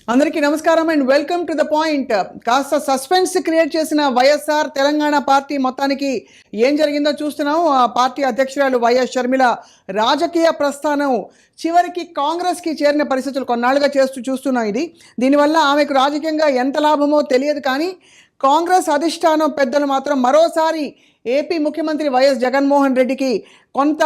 అందరికీ నమస్కారం and welcome to the point. కాస్త సస్పెన్స్ క్రియేట్ చేసిన వైఎస్ఆర్ తెలంగాణ పార్టీ మొత్తానికి ఏం జరిగిందో చూస్తున్నాం. ఆ పార్టీ అధ్యక్షురాలు వైఎస్ షర్మిల రాజకీయ ప్రస్థానం చివరికి కాంగ్రెస్కి చేరిన పరిస్థితులు కొన్నాళ్ళుగా చూస్తున్నాం. దీనివల్ల ఆమెకు రాజకీయంగా ఎంత లాభమో తెలియదు, కానీ కాంగ్రెస్ అధిష్టానం పెద్దలు మాత్రం మరోసారి ఏపీ ముఖ్యమంత్రి వైఎస్ జగన్మోహన్ రెడ్డికి కొంత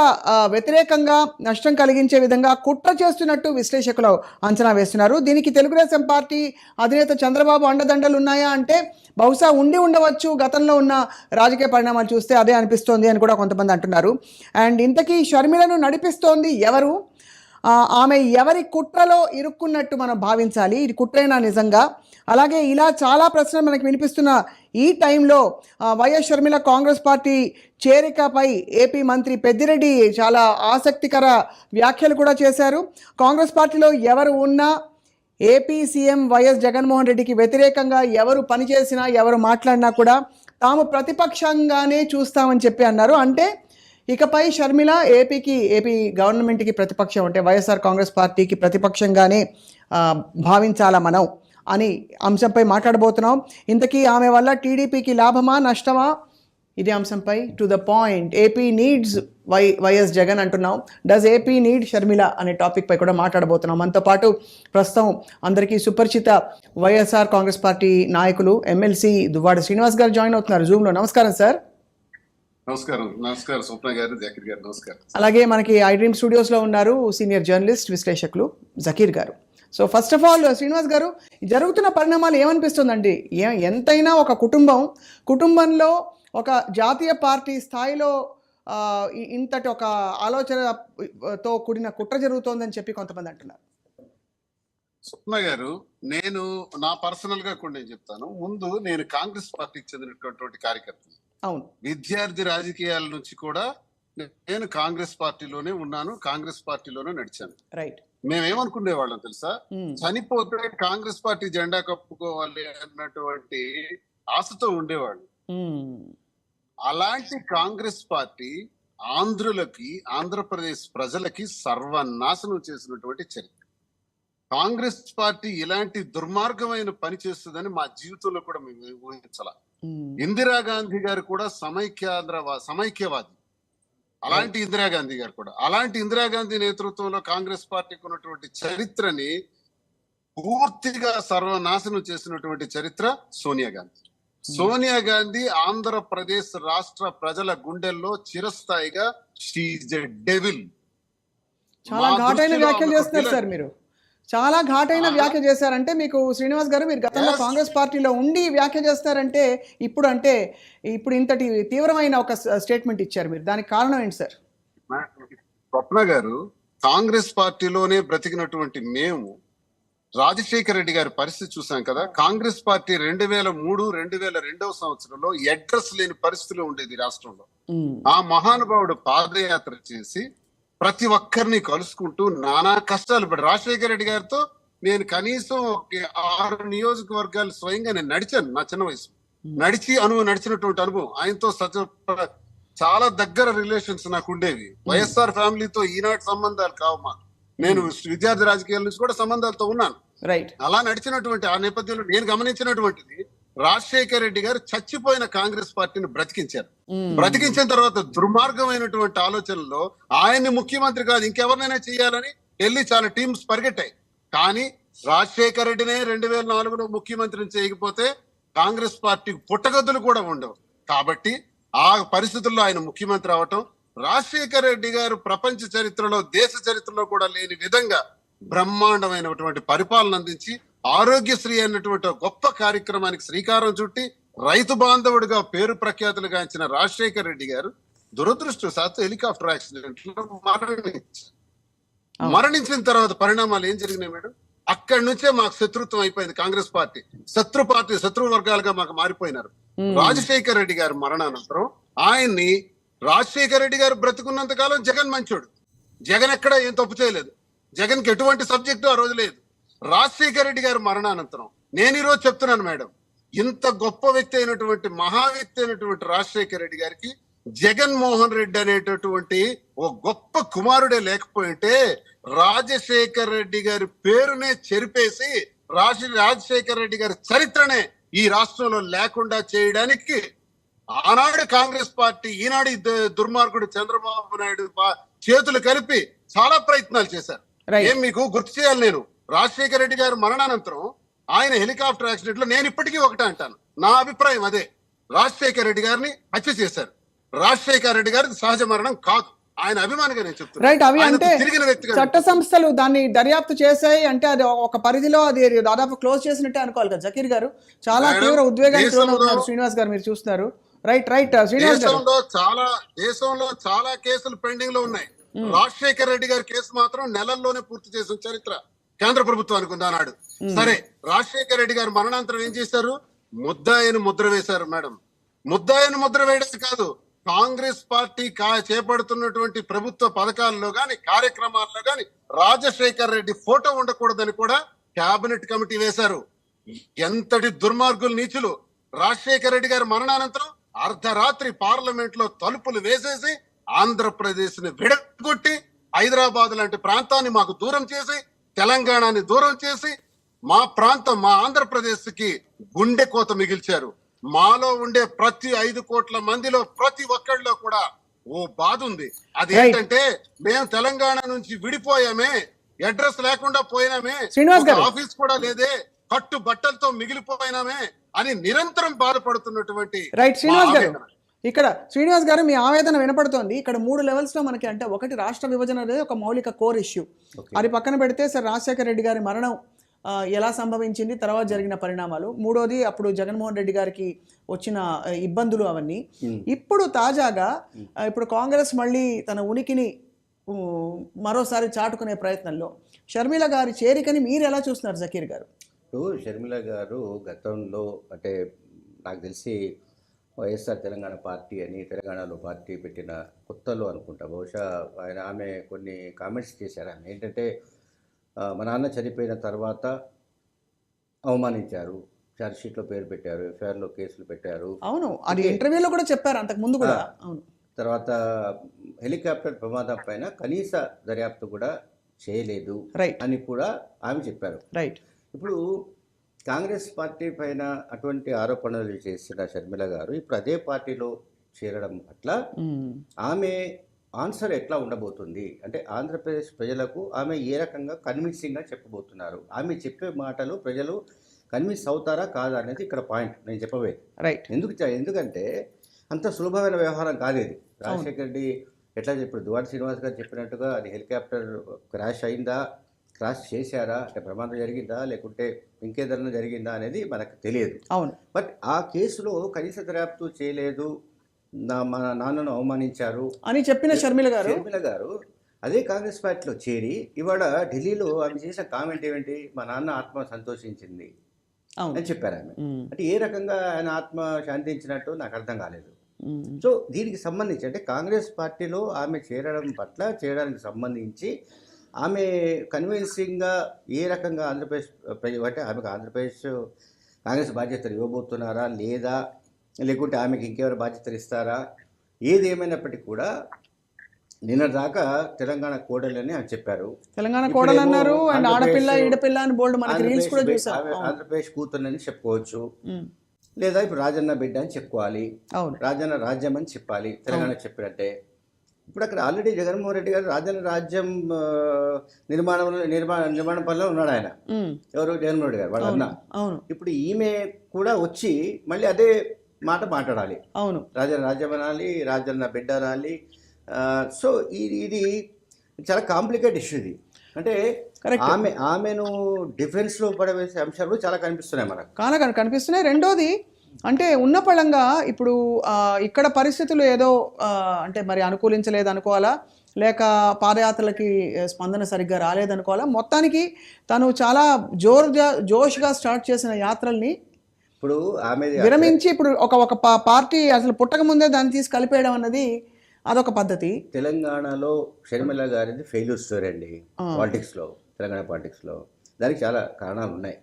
వ్యతిరేకంగా నష్టం కలిగించే విధంగా కుట్ర చేస్తున్నట్టు విశ్లేషకులు అంచనా వేస్తున్నారు. దీనికి తెలుగుదేశం పార్టీ అధినేత చంద్రబాబు అండదండలు ఉన్నాయా అంటే బహుశా ఉండవచ్చు. గతంలో ఉన్న రాజకీయ పరిణామాలు చూస్తే అదే అనిపిస్తోంది అని కూడా కొంతమంది అంటున్నారు. అండ్ ఇంతకీ షర్మిలను నడిపిస్తోంది ఎవరు? ఆమె ఎవరి కుట్రలో ఇరుక్కున్నట్టు మనం భావించాలి? ఇది కుట్రైనా నిజంగా? అలాగే ఇలా చాలా ప్రశ్నలు మనకు వినిపిస్తున్న ఈ టైంలో వైఎస్ షర్మిల కాంగ్రెస్ పార్టీ చేరికపై ఏపీ మంత్రి పెద్దిరెడ్డి చాలా ఆసక్తికర వ్యాఖ్యలు కూడా చేశారు. కాంగ్రెస్ పార్టీలో ఎవరు ఉన్నా ఏపీ సీఎం వైఎస్ జగన్మోహన్ రెడ్డికి వ్యతిరేకంగా ఎవరు పనిచేసినా ఎవరు మాట్లాడినా కూడా తాము ప్రతిపక్షంగానే చూస్తామని చెప్పి అన్నారు. అంటే ఇకపై షర్మిల ఏపీ గవర్నమెంట్కి ప్రతిపక్షం, అంటే వైఎస్ఆర్ కాంగ్రెస్ పార్టీకి ప్రతిపక్షంగానే భావించాలా మనం అని అంశంపై మాట్లాడబోతున్నాం. ఇంతకీ ఆమె వల్ల టీడీపీకి లాభమా నష్టమా? ఇదే అంశంపై to the point. AP needs YS Jagan అంటున్నాం, డస్ ఏపీ నీడ్ షర్మిల అనే టాపిక్ పై కూడా మాట్లాడబోతున్నాం. మనతో పాటు ప్రస్తుతం అందరికీ సుపరిచిత వైఎస్ఆర్ కాంగ్రెస్ పార్టీ నాయకులు ఎమ్మెల్సీ దువ్వాడ శ్రీనివాస్ గారు జాయిన్ అవుతున్నారు జూమ్లో. నమస్కారం సార్. నమస్కారం స్వప్న గారు, జకీర్ గారు నమస్కారం. అలాగే మనకి ఐ డ్రీమ్ స్టూడియోస్లో ఉన్నారు సీనియర్ జర్నలిస్ట్ విశ్లేషకులు జకీర్ గారు. So first of all Srinivas గారు, జరుగుతున్న పరిణామాలు ఏమనిపిస్తుందండి? ఎంతైనా ఒక కుటుంబంలో ఒక జాతీయ పార్టీ స్థాయిలో ఇంతటి ఒక ఆలోచనతో కూడిన కుట్ర జరుగుతోందని చెప్పి కొంతమంది అంటున్నారు. స్వప్న గారు, నేను నా పర్సనల్ గా కూడా నేను చెప్తాను. ముందు నేను కాంగ్రెస్ పార్టీకి చెందినటువంటి కార్యకర్తను. అవును, విద్యార్థి రాజకీయాల నుంచి కూడా నేను కాంగ్రెస్ పార్టీలోనే ఉన్నాను, కాంగ్రెస్ పార్టీలోనే నడిచాను. రైట్. మేమేమనుకునేవాళ్ళం తెలుసా? చనిపోతే కాంగ్రెస్ పార్టీ జెండా కప్పుకోవాలి అన్నటువంటి ఆశతో ఉండేవాళ్ళు. అలాంటి కాంగ్రెస్ పార్టీ ఆంధ్రప్రదేశ్ ప్రజలకి సర్వనాశనం చేసినటువంటి చరిత్ర. కాంగ్రెస్ పార్టీ ఇలాంటి దుర్మార్గమైన పని చేస్తుందని మా జీవితంలో కూడా మేము ఊహించాల. ఇందిరాగాంధీ గారు కూడా సమైక్యవాది. అలాంటి ఇందిరాగాంధీ నేతృత్వంలో కాంగ్రెస్ పార్టీకి ఉన్నటువంటి చరిత్రని పూర్తిగా సర్వనాశనం చేసినటువంటి చరిత్ర సోనియా గాంధీ ఆంధ్రప్రదేశ్ రాష్ట్ర ప్రజల గుండెల్లో చిరస్థాయిగా షీ ఈజ్ ఎ డెవిల్. చాలా ఘాటైన వ్యాఖ్యలు చేస్తున్నారు సార్ మీరు. చాలా ఘాటైన వ్యాఖ్య చేశారంటే మీకు శ్రీనివాస్ గారు, మీరు గతంలో కాంగ్రెస్ పార్టీలో ఉండి వ్యాఖ్య చేస్తారంటే ఇప్పుడు ఇంతటి తీవ్రమైన ఒక స్టేట్మెంట్ ఇచ్చారు మీరు. దానికి కారణం ఏంటి సార్? స్వప్న గారు, కాంగ్రెస్ పార్టీలోనే బ్రతికినటువంటి మేము రాజశేఖర రెడ్డి గారి పరిస్థితి చూసాం కదా. కాంగ్రెస్ పార్టీ 2003-2002 సంవత్సరంలో అడ్రస్ లేని పరిస్థితిలో ఉండేది రాష్ట్రంలో. ఆ మహానుభావుడు పాదయాత్ర చేసి ప్రతి ఒక్కరిని కలుసుకుంటూ నానా కష్టాలు పడి, రాజశేఖర రెడ్డి గారితో నేను కనీసం 6 నియోజకవర్గాలు స్వయంగా నేను నడిచాను. నా చిన్న వయసు నడిచినటువంటి అనుభవం, ఆయనతో చాలా దగ్గర రిలేషన్స్ నాకు ఉండేవి. వైఎస్ఆర్ ఫ్యామిలీతో ఈనాటి సంబంధాలు కావు మాకు. నేను విద్యార్థి రాజకీయాల నుంచి కూడా సంబంధాలతో ఉన్నాను. అలా నడిచినటువంటి ఆ నేపథ్యంలో నేను గమనించినటువంటిది, రాజశేఖర రెడ్డి గారు చచ్చిపోయిన కాంగ్రెస్ పార్టీని బ్రతికించారు. బ్రతికించిన తర్వాత దుర్మార్గమైనటువంటి ఆలోచనలో ఆయన్ని ముఖ్యమంత్రి కాదు ఇంకెవరినైనా చేయాలని వెళ్ళి చాలా టీమ్స్ పరిగెట్టాయి. కానీ రాజశేఖర రెడ్డినే 2004లో ముఖ్యమంత్రిని చేయకపోతే కాంగ్రెస్ పార్టీకి పుట్టగద్దులు కూడా ఉండవు. కాబట్టి ఆ పరిస్థితుల్లో ఆయన ముఖ్యమంత్రి అవటం, రాజశేఖర రెడ్డి గారు ప్రపంచ చరిత్రలో దేశ చరిత్రలో కూడా లేని విధంగా బ్రహ్మాండమైనటువంటి పరిపాలన అందించి ఆరోగ్యశ్రీ అన్నటువంటి గొప్ప కార్యక్రమానికి శ్రీకారం చుట్టి రైతు బాంధవుడిగా పేరు ప్రఖ్యాతులు గాంచిన రాజశేఖర రెడ్డి గారు దురదృష్టవశాత్తు హెలికాప్టర్ యాక్సిడెంట్ లో మరణించిన తర్వాత పరిణామాలు ఏం జరిగినాయి మేడం? అక్కడి నుంచే మాకు శత్రుత్వం అయిపోయింది. కాంగ్రెస్ పార్టీ శత్రు వర్గాలుగా మాకు మారిపోయినారు. రాజశేఖర రెడ్డి గారి మరణానంతరం ఆయన్ని, రాజశేఖర రెడ్డి గారు బ్రతుకున్నంత కాలం జగన్ మంచోడు, జగన్ ఎక్కడ ఏం తప్పు చేయలేదు, జగన్ కి ఎటువంటి సబ్జెక్టు ఆ రోజు లేదు. రాజశేఖర రెడ్డి గారి మరణానంతరం నేను ఈరోజు చెప్తున్నాను మేడం, ఇంత గొప్ప వ్యక్తి అయినటువంటి మహా వ్యక్తి అయినటువంటి రాజశేఖర రెడ్డి గారికి జగన్మోహన్ రెడ్డి అనేటటువంటి ఓ గొప్ప కుమారుడే లేకపోయింటే రాజశేఖర్ రెడ్డి గారి పేరునే చెరిపేసి రాజశేఖర్ రెడ్డి గారి చరిత్రనే ఈ రాష్ట్రంలో లేకుండా చేయడానికి ఆనాడు కాంగ్రెస్ పార్టీ, ఈనాడు ఈ దుర్మార్గుడు చంద్రబాబు నాయుడు చేతులు కలిపి చాలా ప్రయత్నాలు చేశారు. Right. ఏం మీకు గుర్తు చేయాలి, నేను రాజశేఖర రెడ్డి గారి మరణానంతరం ఆయన హెలికాప్టర్ యాక్సిడెంట్ లో నేను ఇప్పటికీ ఒకటే అంటాను, నా అభిప్రాయం అదే. రాజశేఖర రెడ్డి గారిని హత్య చేశారు. రాజశేఖర రెడ్డి గారి సహజ మరణం కాదు, ఆయన అభిమానిగా నేను చెప్తున్నాను. రైట్, అవి అంటే తిరిగిన వ్యక్తిగా చట్ట సంస్థలు దాన్ని దర్యాప్తు చేసాయి అంటే అది ఒక పరిధిలో అది దాదాపు క్లోజ్ చేసినట్టే అనుకోవాలి కదా జకీర్ గారు. చాలా తీవ్ర ఉద్వేగానికి లోనవుతున్నారు శ్రీనివాస్ గారు, మీరు చూస్తున్నారు. రైట్ శ్రీనివాస్ గారు, దేశంలో చాలా కేసులు పెండింగ్ లో ఉన్నాయి. రాజశేఖర రెడ్డి గారి కేసు మాత్రం నెలల్లోనే పూర్తి చేసిన చరిత్ర కేంద్ర ప్రభుత్వానికి ఉంది ఆనాడు. సరే, రాజశేఖర రెడ్డి గారు మరణాంతరం ఏం చేశారు? ముద్దాయిని ముద్ర వేశారు మేడం. ముద్దాయిని ముద్ర వేయడం కాదు, కాంగ్రెస్ పార్టీ చేపడుతున్నటువంటి ప్రభుత్వ పథకాల్లో గాని కార్యక్రమాల్లో గాని రాజశేఖర్ రెడ్డి ఫోటో ఉండకూడదని కూడా కేబినెట్ కమిటీ వేశారు. ఎంతటి దుర్మార్గులు, నీచులు! రాజశేఖర రెడ్డి గారి మరణానంతరం అర్ధరాత్రి పార్లమెంట్ లో తలుపులు వేసేసి ఆంధ్రప్రదేశ్ ని విడగొట్టి హైదరాబాద్ లాంటి ప్రాంతాన్ని మాకు దూరం చేసి, తెలంగాణని దూరం చేసి, మా ప్రాంతం, మా ఆంధ్రప్రదేశ్ కి గుండె కోత మిగిల్చారు. మాలో ఉండే ప్రతి 5 కోట్ల మందిలో ప్రతి ఒక్కళ్ళలో కూడా ఓ బాధ ఉంది. అదేంటంటే మేము తెలంగాణ నుంచి విడిపోయామే, అడ్రస్ లేకుండా పోయినామే, ఆఫీస్ కూడా లేదే, కట్టు బట్టలతో మిగిలిపోయినామే అని నిరంతరం బాధపడుతున్నటువంటి రైట్ శ్రీనివాస్ గారు, ఇక్కడ శ్రీనివాస్ గారు మీ ఆవేదన వినపడుతోంది. ఇక్కడ 3 లెవెల్స్ లో మనకి, అంటే ఒకటి రాష్ట్ర విభజన అనేది ఒక మౌలిక కోర్ ఇష్యూ, అది పక్కన పెడితే సార్ రాజశేఖర రెడ్డి గారి మరణం ఎలా సంభవించింది, తర్వాత జరిగిన పరిణామాలు, మూడోది అప్పుడు జగన్మోహన్ రెడ్డి గారికి వచ్చిన ఇబ్బందులు, అవన్నీ. ఇప్పుడు తాజాగా ఇప్పుడు కాంగ్రెస్ మళ్ళీ తన ఉనికిని మరోసారి చాటుకునే ప్రయత్నంలో షర్మిల గారి చేరికని మీరు ఎలా చూస్తున్నారు జకీర్ గారు? షర్మిల గారు గతంలో, అంటే నాకు తెలిసి వైఎస్ఆర్ తెలంగాణ పార్టీ అని తెలంగాణలో పార్టీ పెట్టిన కొత్తలో అనుకుంటా, బహుశా ఆమె కొన్ని కామెంట్స్ చేశారు. ఆమె ఏంటంటే, మా నాన్న చనిపోయిన తర్వాత అవమానించారు, ఛార్జ్షీట్లో పేరు పెట్టారు, ఎఫ్ఐఆర్లో కేసులు పెట్టారు. అవును, అది ఇంటర్వ్యూలో కూడా చెప్పారు అంతకు ముందు కూడా. అవును, తర్వాత హెలికాప్టర్ ప్రమాదం పైన కనీస దర్యాప్తు కూడా చేయలేదు అని కూడా ఆమె చెప్పారు. రైట్, ఇప్పుడు కాంగ్రెస్ పార్టీ పైన అటువంటి ఆరోపణలు చేసిన షర్మిల గారు ఇప్పుడు అదే పార్టీలో చేరడం పట్ల ఆమె ఆన్సర్ ఎట్లా ఉండబోతుంది? అంటే ఆంధ్రప్రదేశ్ ప్రజలకు ఆమె ఏ రకంగా కన్విన్సింగ్గా చెప్పబోతున్నారు? ఆమె చెప్పే మాటలు ప్రజలు కన్విన్స్ అవుతారా కాదా అనేది ఇక్కడ పాయింట్ నేను చెప్పబోయేది. రైట్, ఎందుకంటే అంత సులభమైన వ్యవహారం కాదు ఇది. రాజశేఖర్ రెడ్డి ఎట్లా ఇప్పుడు దువాడి శ్రీనివాస్ గారు చెప్పినట్టుగా అది హెలికాప్టర్ క్రాష్ అయిందా, క్రాష్ చేశారా, అంటే ప్రమాదం జరిగిందా, లేకుంటే ఇంకేదన్నా జరిగిందా అనేది మనకు తెలియదు. అవును, బట్ ఆ కేసులో కనీస దర్యాప్తు చేయలేదు, మా నాన్నను అవమానించారు అని చెప్పిన షర్మిల గారు అదే కాంగ్రెస్ పార్టీలో చేరి ఇవాళ ఢిల్లీలో ఆమె చేసిన కామెంట్ ఏమిటి? మా నాన్న ఆత్మ సంతోషించింది అని చెప్పారు ఆమె. అంటే ఏ రకంగా ఆయన ఆత్మ శాంతించినట్టు నాకు అర్థం కాలేదు. సో దీనికి సంబంధించి, అంటే కాంగ్రెస్ పార్టీలో ఆమె చేయడానికి సంబంధించి ఆమె కన్విన్సింగ్గా ఏ రకంగా ఆంధ్రప్రదేశ్ అంటే ఆమెకు ఆంధ్రప్రదేశ్ కాంగ్రెస్ బాధ్యతలు ఇవ్వబోతున్నారా లేదా, లేకుంటే ఆమెకి ఇంకెవరు బాధ్యతలు ఇస్తారా? ఏది ఏమైనప్పటికీ కూడా నిన్న దాకా తెలంగాణ కోడలని అని చెప్పారు, తెలంగాణ కోడలు అన్నారు, అండ్ ఆడపిల్ల ఈడపిల్ల అని బోల్డ్ మనకి రీల్స్ కూడా చూసాం. ఆంధ్రప్రదేశ్ కూతురని చెప్పుకోవచ్చు, లేదా ఇప్పుడు రాజన్న బిడ్డ అని చెప్పుకోవాలి, రాజన్న రాజ్యం అని చెప్పాలి తెలంగాణ చెప్పినట్టే. ఇప్పుడు అక్కడ ఆల్రెడీ జగన్మోహన్ రెడ్డి గారు రాజన్న రాజ్యం నిర్మాణ పనిలో ఉన్నాడు ఆయన. ఎవరు? జగన్మోహన్ రెడ్డి గారు వాళ్ళ అన్న. ఇప్పుడు ఈమె కూడా వచ్చి మళ్ళీ అదే మాట మాట్లాడాలి. అవును, రాజన్న రాజ్యం అనాలి, రాజన్న బిడ్డ అనాలి. సో ఇది చాలా కాంప్లికేట్ ఇష్యూ ఇది. అంటే ఆమెను డిఫెన్స్ లో పడవేసే అంశాలు చాలా కనిపిస్తున్నాయి మనకు, కనిపిస్తున్నాయి. రెండోది అంటే ఉన్న పళంగా ఇప్పుడు ఇక్కడ పరిస్థితులు ఏదో అంటే మరి అనుకూలించలేదు అనుకోవాలా, లేక పాదయాత్రలకి స్పందన సరిగ్గా రాలేదనుకోవాలా, మొత్తానికి తను చాలా జోష్గా స్టార్ట్ చేసిన యాత్రల్ని ఇప్పుడు ఆమె విరమించి ఇప్పుడు ఒక పార్టీ అసలు పుట్టక ముందే దాన్ని తీసి కలిపేయడం అన్నది అదొక పద్ధతి. తెలంగాణలో షర్మిల గారిది ఫెయిల్యూర్ స్టోరీ అండి పాలిటిక్స్లో, తెలంగాణ పాలిటిక్స్లో. దానికి చాలా కారణాలు ఉన్నాయి.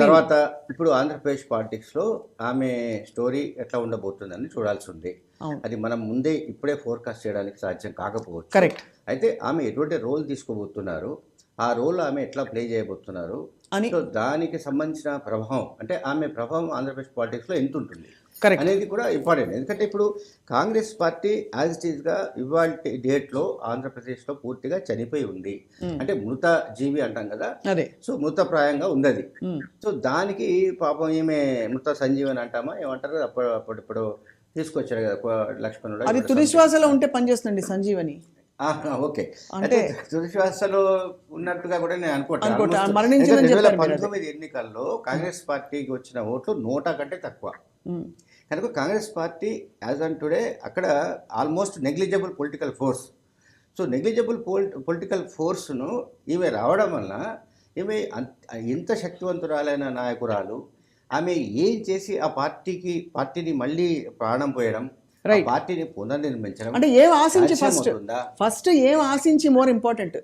తర్వాత ఇప్పుడు ఆంధ్రప్రదేశ్ పాలిటిక్స్లో ఆమె స్టోరీ ఎట్లా ఉండబోతుందని చూడాల్సి ఉంది. అవును. అది మనం ముందే ఇప్పుడే ఫోర్కాస్ట్ చేయడానికి సాధ్యం కాకపోవచ్చు. కరెక్ట్ అయితే ఆమె ఎటువంటి రోల్ తీసుకోబోతున్నారు, ఆ రోల్ ఆమె ఎట్లా ప్లే చేయబోతున్నారు, అని సో దానికి సంబంధించిన ప్రభావం అంటే ఆమె ప్రభావం ఆంధ్రప్రదేశ్ పాలిటిక్స్లో ఎంత ఉంటుంది కరెక్ట్ అనేది కూడా ఇంపార్టెంట్. ఎందుకంటే ఇప్పుడు కాంగ్రెస్ పార్టీ యాజ్ ఇట్ ఈస్గా ఇవాళ డేట్లో ఆంధ్రప్రదేశ్లో పూర్తిగా చనిపోయి ఉంది. అంటే మృత జీవి అంటాం కదా, అదే సో మృతప్రాయంగా ఉంది అది. ఉమ్. సో దానికి పాపం ఈమె మృత సంజీవని అంటామా ఏమంటారు, అప్పుడు తీసుకొచ్చారు కదా లక్ష్మణుడు. అది తుది శ్వాసలో ఉంటే పనిచేస్తుందండి సంజీవని. ఓకే, అంటే అంటే తుదిశ్వాసలో ఉన్నట్టుగా కూడా నేను అనుకుంటా, అనుకుంటాను. మరణించిందని చెప్పారు మీరు అది. 2019 ఎన్నికల్లో కాంగ్రెస్ పార్టీకి వచ్చిన ఓట్లు 100 కంటే తక్కువ. ఉమ్. కనుక Congress party as on today అక్కడ almost negligible political force. So negligible political ఫోర్స్ను ఈమె రావడం వలన ఈమె ఎంత శక్తివంతురాలైన నాయకురాలు, ఆమె ఏం చేసి ఆ పార్టీని మళ్ళీ ప్రాణం పోయడం, ఆ రైట్ పార్టీని పునర్నిర్మించడం అంటే ఏం ఆశించి సాధ్యమవుతుందా? ఫస్ట్ ఏం ఆశించి మోర్ ఇంపార్టెంట్.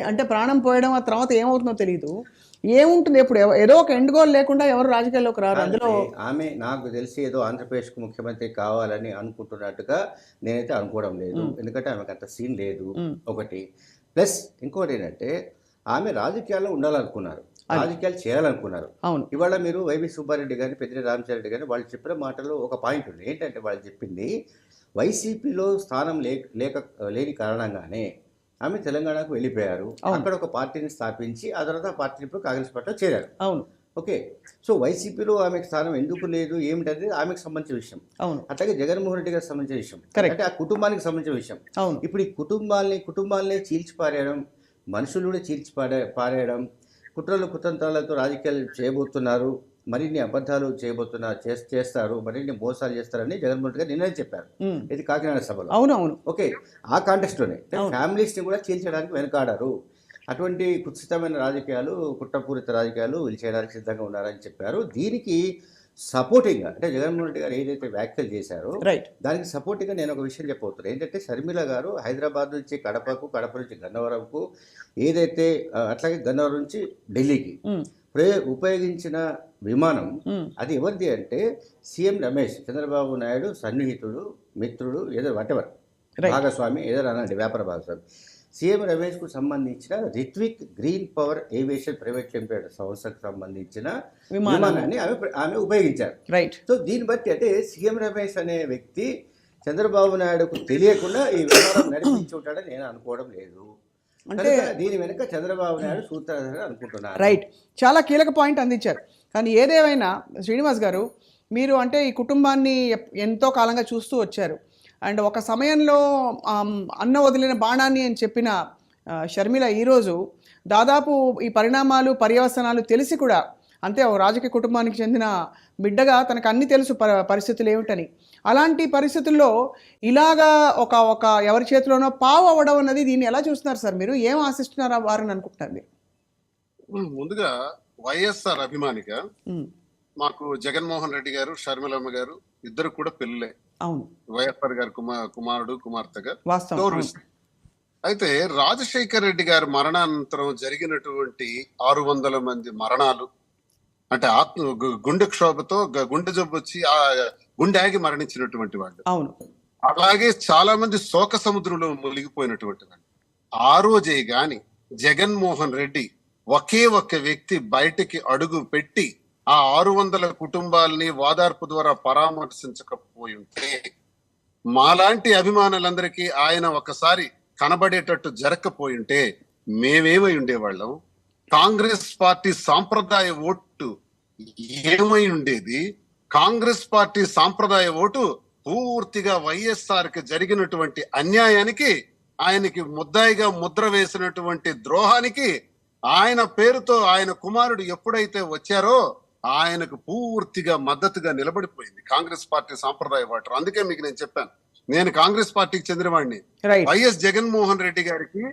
అంటే ప్రాణం పోయడం ఆ తర్వాత ఏమవుతుందో తెలియదు, ఏముంటుంది ఎప్పుడు ఏదో ఒక ఎండ్ గోల్ లేకుండా ఎవరు రాజకీయాల్లోకి రారు. అందులో ఆమె నాకు తెలిసి ఏదో ఆంధ్రప్రదేశ్కు ముఖ్యమంత్రి కావాలని అనుకుంటున్నట్టుగా నేనైతే అనుకోవడం లేదు. ఎందుకంటే ఆమెకు అంత సీన్ లేదు ఒకటి. ప్లస్ ఇంకోటి ఏంటంటే ఆమె రాజకీయాల్లో ఉండాలనుకున్నారు, రాజకీయాలు చేయాలనుకున్నారు. అవును ఇవాళ మీరు వైవి సుబ్బారెడ్డి కానీ పెద్దిరెడ్డి రామచంద్రెడ్డి కానీ వాళ్ళు చెప్పిన మాటలో ఒక పాయింట్ ఉంది. ఏంటంటే వాళ్ళు చెప్పింది వైసీపీలో స్థానం లేని కారణంగానే ఆమె తెలంగాణకు వెళ్ళిపోయారు. అక్కడ ఒక పార్టీని స్థాపించి ఆ తర్వాత ఆ పార్టీని ఇప్పుడు కాంగ్రెస్ పార్టీలో చేరారు. అవును ఓకే, సో వైసీపీలో ఆమెకు స్థానం ఎందుకు లేదు ఏమిటనేది ఆమెకు సంబంధించిన విషయం. అవును అట్లాగే జగన్మోహన్ రెడ్డి గారికి సంబంధించిన విషయం, Correct. అంటే ఆ కుటుంబానికి సంబంధించిన విషయం. అవును ఇప్పుడు ఈ కుటుంబాలనే చీల్చిపారేయడం, మనుషులు కూడా పారేయడం, కుట్రలు కుతంత్రాలతో రాజకీయాలు చేయబోతున్నారు, మరిన్ని అబద్ధాలు చేస్తారు, మరిన్ని మోసాలు చేస్తారని జగన్మోహన్ రెడ్డి గారు నిన్ననే చెప్పారు. ఉమ్. ఇది కాకినాడ సభలో. అవును అవును ఓకే, ఆ కాంటెక్స్ట్లోనే అవును. ఫ్యామిలీస్ని కూడా చీల్చడానికి వెనకాడారు. అటువంటి కుత్సితమైన రాజకీయాలు, కుట్రపూరిత రాజకీయాలు వీళ్ళు చేయడానికి సిద్ధంగా ఉన్నారని చెప్పారు. దీనికి సపోర్టింగ్గా అంటే జగన్మోహన్ రెడ్డి గారు ఏదైతే వ్యాఖ్యలు చేశారో రైట్ దానికి సపోర్టింగ్గా నేను ఒక విషయం చెప్పబోతున్నాను. ఏంటంటే షర్మిల గారు హైదరాబాద్ నుంచి కడపకు, కడప నుంచి గన్నవరంకు, ఏదైతే అట్లాగే గన్నవరం నుంచి ఢిల్లీకి ఉపయోగించిన విమానం అది ఎవరిది అంటే సీఎం రమేష్, చంద్రబాబు నాయుడు సన్నిహితుడు, మిత్రుడు, ఏదో వాటెవర్ భాగస్వామి, ఏదో అనండి వ్యాపార భాగస్వామి, సీఎం రమేష్కు సంబంధించిన Rithwik green power aviation private limited సంస్థకు సంబంధించిన విమానాన్ని ఆమె ఉపయోగించారు. రైట్ సో దీన్ని బట్టి అంటే సీఎం రమేష్ అనే వ్యక్తి చంద్రబాబు నాయుడుకు తెలియకుండా ఈ విమానం నడిపించి ఉంటాడని నేను అనుకోవడం లేదు. అంటే దీని వెనుక చంద్రబాబు నాయుడు సూత్రధారి అనుకుంటున్నారు. రైట్, చాలా కీలక పాయింట్ అందించారు. కానీ ఏదేమైనా శ్రీనివాస్ గారు, మీరు అంటే ఈ కుటుంబాన్ని ఎంతో కాలంగా చూస్తూ వచ్చారు. అండ్ ఒక సమయంలో అన్న వదిలిన బాణాన్ని అని చెప్పిన షర్మిల ఈరోజు దాదాపు ఈ పరిణామాలు పర్యవసనాలు తెలిసి కూడా, అంతే ఓ రాజకీయ కుటుంబానికి చెందిన బిడ్డగా తనకు అన్ని తెలుసు పరిస్థితులు ఏమిటని. అలాంటి పరిస్థితుల్లో ఇలాగా ఒక ఎవరి చేతిలోనో పావు అవ్వడం అన్నది, దీన్ని ఎలా చూస్తున్నారు సార్ మీరు? ఏం ఆశిస్తున్నారా వారిని అనుకుంటున్నారు మీరు? ముందుగా వైఎస్ఆర్ అభిమానిగా మాకు జగన్మోహన్ రెడ్డి గారు, షర్మిలమ్మ గారు ఇద్దరు కూడా పెళ్ళిలే. అవును, వైఎస్ఆర్ గారు కుమారుడు కుమార్తెగా వాస్తవం. గౌరవిస్తారు. అయితే రాజశేఖర్ రెడ్డి గారి మరణానంతరం జరిగినటువంటి 600 మంది మరణాలు అంటే గుండె క్షోభతో గుండె జబ్బు వచ్చి ఆ గుండె ఆగి మరణించినటువంటి వాళ్ళు, అవును, అలాగే చాలా మంది శోక సముద్రంలో మునిగిపోయినటువంటి వాళ్ళు. ఆ రోజే గాని జగన్మోహన్ రెడ్డి ఒకే ఒక్క వ్యక్తి బయటికి అడుగు పెట్టి ఆ 600 కుటుంబాలని ఓదార్పు ద్వారా పరామర్శించకపోయి ఉంటే, మాలాంటి అభిమానులందరికీ ఆయన ఒకసారి కనబడేటట్టు జరగకపోయి ఉంటే మేమేమై ఉండేవాళ్ళం? కాంగ్రెస్ పార్టీ సాంప్రదాయ ఓటు ఏమై ఉండేది? కాంగ్రెస్ పార్టీ సాంప్రదాయ ఓటు పూర్తిగా వైఎస్ఆర్ కి జరిగినటువంటి అన్యాయానికి, ఆయనకి ముద్దాయిగా ముద్ర వేసినటువంటి ద్రోహానికి ఆయన పేరుతో ఆయన కుమారుడు ఎప్పుడైతే వచ్చారో ఆయనకు పూర్తిగా మద్దతుగా నిలబడిపోయింది కాంగ్రెస్ పార్టీ సాంప్రదాయ ఓటర్. అందుకే మీకు నేను చెప్పాను, నేను కాంగ్రెస్ పార్టీకి చెందినవాడిని. వైఎస్ జగన్మోహన్ రెడ్డి గారికి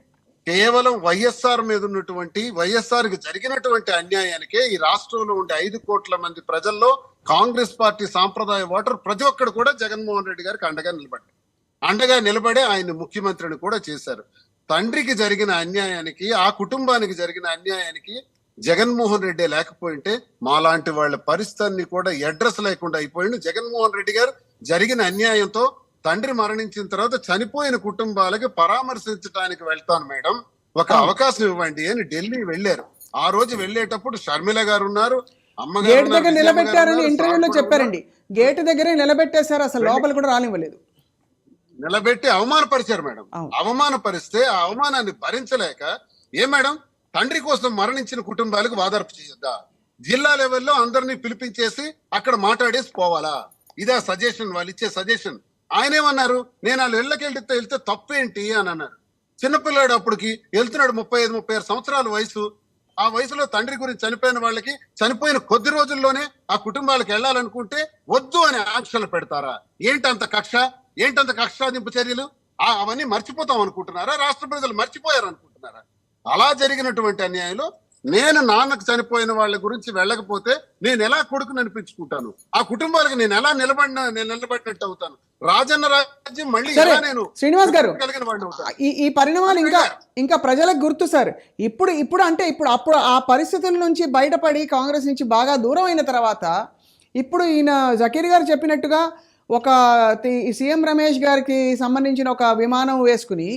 కేవలం వైఎస్ఆర్ మీద ఉన్నటువంటి, వైఎస్ఆర్ కి జరిగినటువంటి అన్యాయానికే ఈ రాష్ట్రంలో ఉండే 5 కోట్ల మంది ప్రజల్లో కాంగ్రెస్ పార్టీ సాంప్రదాయ ఓటర్ ప్రతి ఒక్కరు కూడా జగన్మోహన్ రెడ్డి గారికి అండగా నిలబడే ఆయన ముఖ్యమంత్రిని కూడా చేశారు. తండ్రికి జరిగిన అన్యాయానికి, ఆ కుటుంబానికి జరిగిన అన్యాయానికి జగన్మోహన్ రెడ్డి లేకపోయింటే మాలాంటి వాళ్ళ పరిస్థితిని కూడా అడ్రస్ లేకుండా అయిపోయింది. జగన్మోహన్ రెడ్డి గారు జరిగిన అన్యాయంతో తండ్రి మరణించిన తర్వాత చనిపోయిన కుటుంబాలకి పరామర్శించడానికి వెళ్తాను మేడం, ఒక అవకాశం ఇవ్వండి అని ఢిల్లీ వెళ్ళారు. ఆ రోజు వెళ్ళేటప్పుడు షర్మిల గారు ఉన్నారు, అమ్మగారు గేట్ ఉన్నారు, దగ్గర విజయమ్మ గారు నిలబెట్టారని ఉన్నారు, ఇంటర్వ్యూలో సార్ కూడా చెప్పారండి. గేట్ దగ్గరే నిలబెట్టేశారు, అసలు లోపల కూడా రానివ్వలేదు. నిలబెట్టి అవమానపరిచారు మేడం. అవును. అవమానపరిస్తే ఆ అవమానాన్ని భరించలేక, ఏ మేడం తండ్రి కోసం మరణించిన కుటుంబాలకు వాదార్పు చేయొద్దా? జిల్లా లెవెల్లో అందరినీ పిలిపించేసి అక్కడ మాట్లాడేసి పోవాలా? ఇదే సజెషన్, వాళ్ళు ఇచ్చే సజెషన్. ఆయన ఏమన్నారు, నేను వాళ్ళు వెళ్తే తప్పేంటి అని అన్నారు. చిన్నపిల్లాడు అప్పటికి వెళ్తున్నాడు, 35-36 సంవత్సరాల వయసు. ఆ వయసులో తండ్రి గురించి చనిపోయిన వాళ్ళకి చనిపోయిన కొద్ది రోజుల్లోనే ఆ కుటుంబాలకు వెళ్ళాలనుకుంటే వద్దు అని ఆంక్షలు పెడతారా? ఏంటంత కక్ష, ఏంటంత కక్షాదింపు చర్యలు? అవన్నీ మర్చిపోతాం అనుకుంటున్నారా? రాష్ట్ర ప్రజలు మర్చిపోయారు అనుకుంటున్నారా? అలా జరిగినటువంటి అన్యాయంలో నేను నాన్నకు చనిపోయిన వాళ్ళ గురించి వెళ్ళకపోతే నేను ఎలా కొడుకుని అనిపించుకుంటాను? ఆ కుటుంబాలకు నేను ఎలా నిలబడినట్టు అవుతాను? రాజన్న రాజ్యం మళ్ళీ సరే ఎలా నేను శ్రీనివాస్ గారు, కలిగిన వాడిని అవుతాను? ఈ పరిణామాలు ఇంకా ప్రజలకు గుర్తు సార్. ఇప్పుడు ఆ పరిస్థితుల నుంచి బయటపడి కాంగ్రెస్ నుంచి బాగా దూరం అయిన తర్వాత ఇప్పుడు ఈయన జకీర్ గారు చెప్పినట్టుగా ఒక సీఎం రమేష్ గారికి సంబంధించిన ఒక విమానం వేసుకుని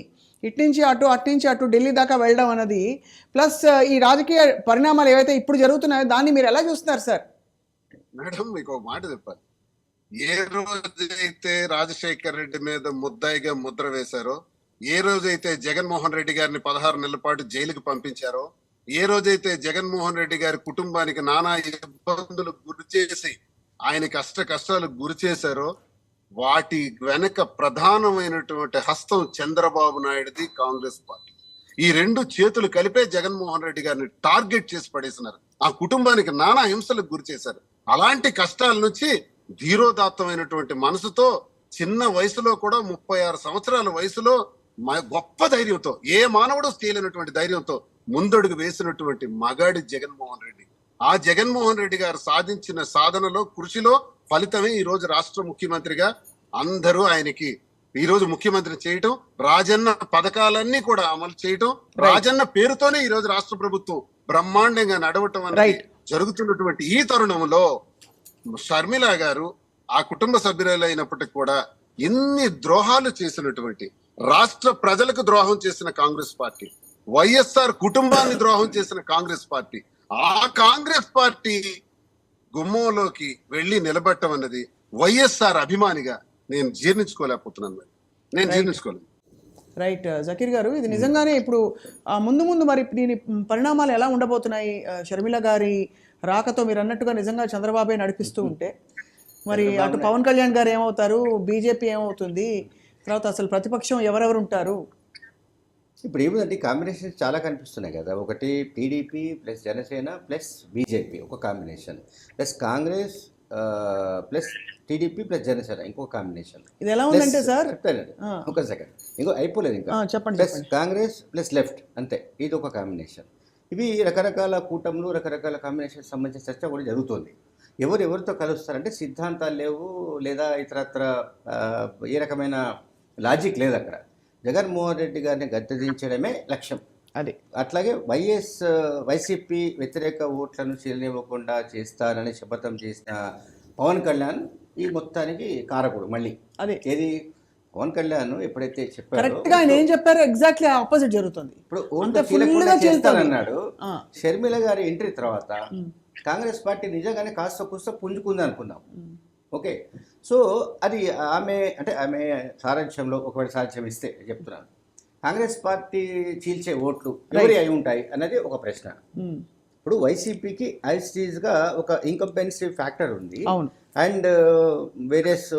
ఇట్నుంచి అటు ఢిల్లీ దాకా వెళ్ళడం అన్నది, ప్లస్ ఈ రాజకీయ పరిణామాలు ఏవైతే ఇప్పుడు జరుగుతున్నాయో దాన్ని మీరు ఎలా చూస్తున్నారు సార్? మేడం మీకు ఒక మాట చెప్పాలి. ఏ రోజైతే రాజశేఖర్ రెడ్డి మీద ముద్దాయిగా ముద్ర వేశారో, ఏ రోజైతే జగన్మోహన్ రెడ్డి గారిని 16 నెలల పాటు జైలుకి పంపించారో, ఏ రోజైతే జగన్మోహన్ రెడ్డి గారి కుటుంబానికి నానా ఇబ్బందులు గురి చేసి ఆయన కష్టాలకు గురి చేశారో, వాటి వెనక ప్రధానమైనటువంటి హస్తం చంద్రబాబు నాయుడుది, కాంగ్రెస్ పార్టీ. ఈ రెండు చేతులు కలిపే జగన్మోహన్ రెడ్డి గారిని టార్గెట్ చేసి పడేసినారు. ఆ కుటుంబానికి నానా హింసలకు గురి చేశారు. అలాంటి కష్టాల నుంచి ధీరోదాత్తమైనటువంటి మనసుతో చిన్న వయసులో కూడా 36 సంవత్సరాల వయసులో గొప్ప ధైర్యంతో, ఏ మానవుడు చేయలేనటువంటి ధైర్యంతో ముందడుగు వేసినటువంటి మగాడి జగన్మోహన్ రెడ్డి. ఆ జగన్మోహన్ రెడ్డి గారు సాధించిన సాధనలో, కృషిలో ఫలితమే ఈ రోజు రాష్ట్ర ముఖ్యమంత్రిగా అందరూ ఆయనకి ఈ రోజు ముఖ్యమంత్రి చేయటం, రాజన్న పథకాలన్నీ కూడా అమలు చేయటం, రాజన్న పేరుతోనే ఈ రోజు రాష్ట్ర ప్రభుత్వం బ్రహ్మాండంగా నడవటం అనేది జరుగుతున్నటువంటి ఈ తరుణంలో షర్మిల గారు ఆ కుటుంబ సభ్యులైనప్పటికీ కూడా ఎన్ని ద్రోహాలు చేసినటువంటి, రాష్ట్ర ప్రజలకు ద్రోహం చేసిన కాంగ్రెస్ పార్టీ, వైఎస్ఆర్ కుటుంబాన్ని ద్రోహం చేసిన కాంగ్రెస్ పార్టీ, ఆ కాంగ్రెస్ పార్టీ గుమ్మంలోకి వెళ్లి నిలబెట్టడం అన్నది వైఎస్ఆర్ అభిమానిగా నేను జీర్ణించుకోలేకపోతున్నాను. నేను జీర్ణించుకోలేను. రైట్ జకీర్ గారు, ఇది నిజంగానే ఇప్పుడు ముందు మరి దీని పరిణామాలు ఎలా ఉండబోతున్నాయి? షర్మిల గారి రాకతో మీరు అన్నట్టుగా నిజంగా చంద్రబాబే నడిపిస్తూ ఉంటే మరి అటు పవన్ కళ్యాణ్ గారు ఏమవుతారు, బీజేపీ ఏమవుతుంది, తర్వాత అసలు ప్రతిపక్షం ఎవరెవరు ఉంటారు? ఇప్పుడు ఏముందంటే కాంబినేషన్స్ చాలా కనిపిస్తున్నాయి కదా. ఒకటి TDP plus Janasena plus BJP ఒక combination, plus Congress plus TDP plus Janasena ఇంకో కాంబినేషన్. ఇది ఎలా ఉందంటే సార్, చెప్తానండి ఒక సెకండ్, ఇంకో అయిపోలేదు ఇంకా. చెప్పండి. ప్లస్ కాంగ్రెస్ ప్లస్ లెఫ్ట్ అంతే, ఇది ఒక కాంబినేషన్. ఇవి రకరకాల కూటములు, రకరకాల కాంబినేషన్ సంబంధించిన చర్చ కూడా జరుగుతుంది. ఎవరితో కలుస్తారంటే సిద్ధాంతాలు లేవు, లేదా ఇతరత్ర ఏ రకమైన లాజిక్ లేదు అక్కడ. జగన్మోహన్ రెడ్డి గారిని గద్దెదించడమే లక్ష్యం. అది అట్లాగే వైసీపీ వ్యతిరేక ఓట్లను చెల్లివ్వకుండా చేస్తానని శపథం చేసిన పవన్ కళ్యాణ్ ఈ మొత్తానికి కారకుడు. మళ్ళీ అదే ఏది పవన్ కళ్యాణ్ ఎప్పుడైతే చెప్పారో కరెక్ట్ గా ఆయన ఏం చెప్పారో ఎగ్జాక్ట్లీ ఆపోజిట్ జరుగుతుంది. ఇప్పుడు చేస్తానన్నాడు. షర్మిల గారి ఎంట్రీ తర్వాత కాంగ్రెస్ పార్టీ నిజంగానే కాస్త కూస్త పుంజుకుంది అనుకుందాం. ఓకే, సో అది ఆమె సారాంశంలో ఒకవేళ సారాంశం ఇస్తే చెప్తున్నాను, కాంగ్రెస్ పార్టీ చీల్చే ఓట్లు ఎవరి అయి ఉంటాయి అన్నది ఒక ప్రశ్న. ఇప్పుడు వైసీపీకి ఐస్టీజ్గా ఒక ఇన్కంపెన్సివ్ ఫ్యాక్టర్ ఉంది, అండ్ వేరియస్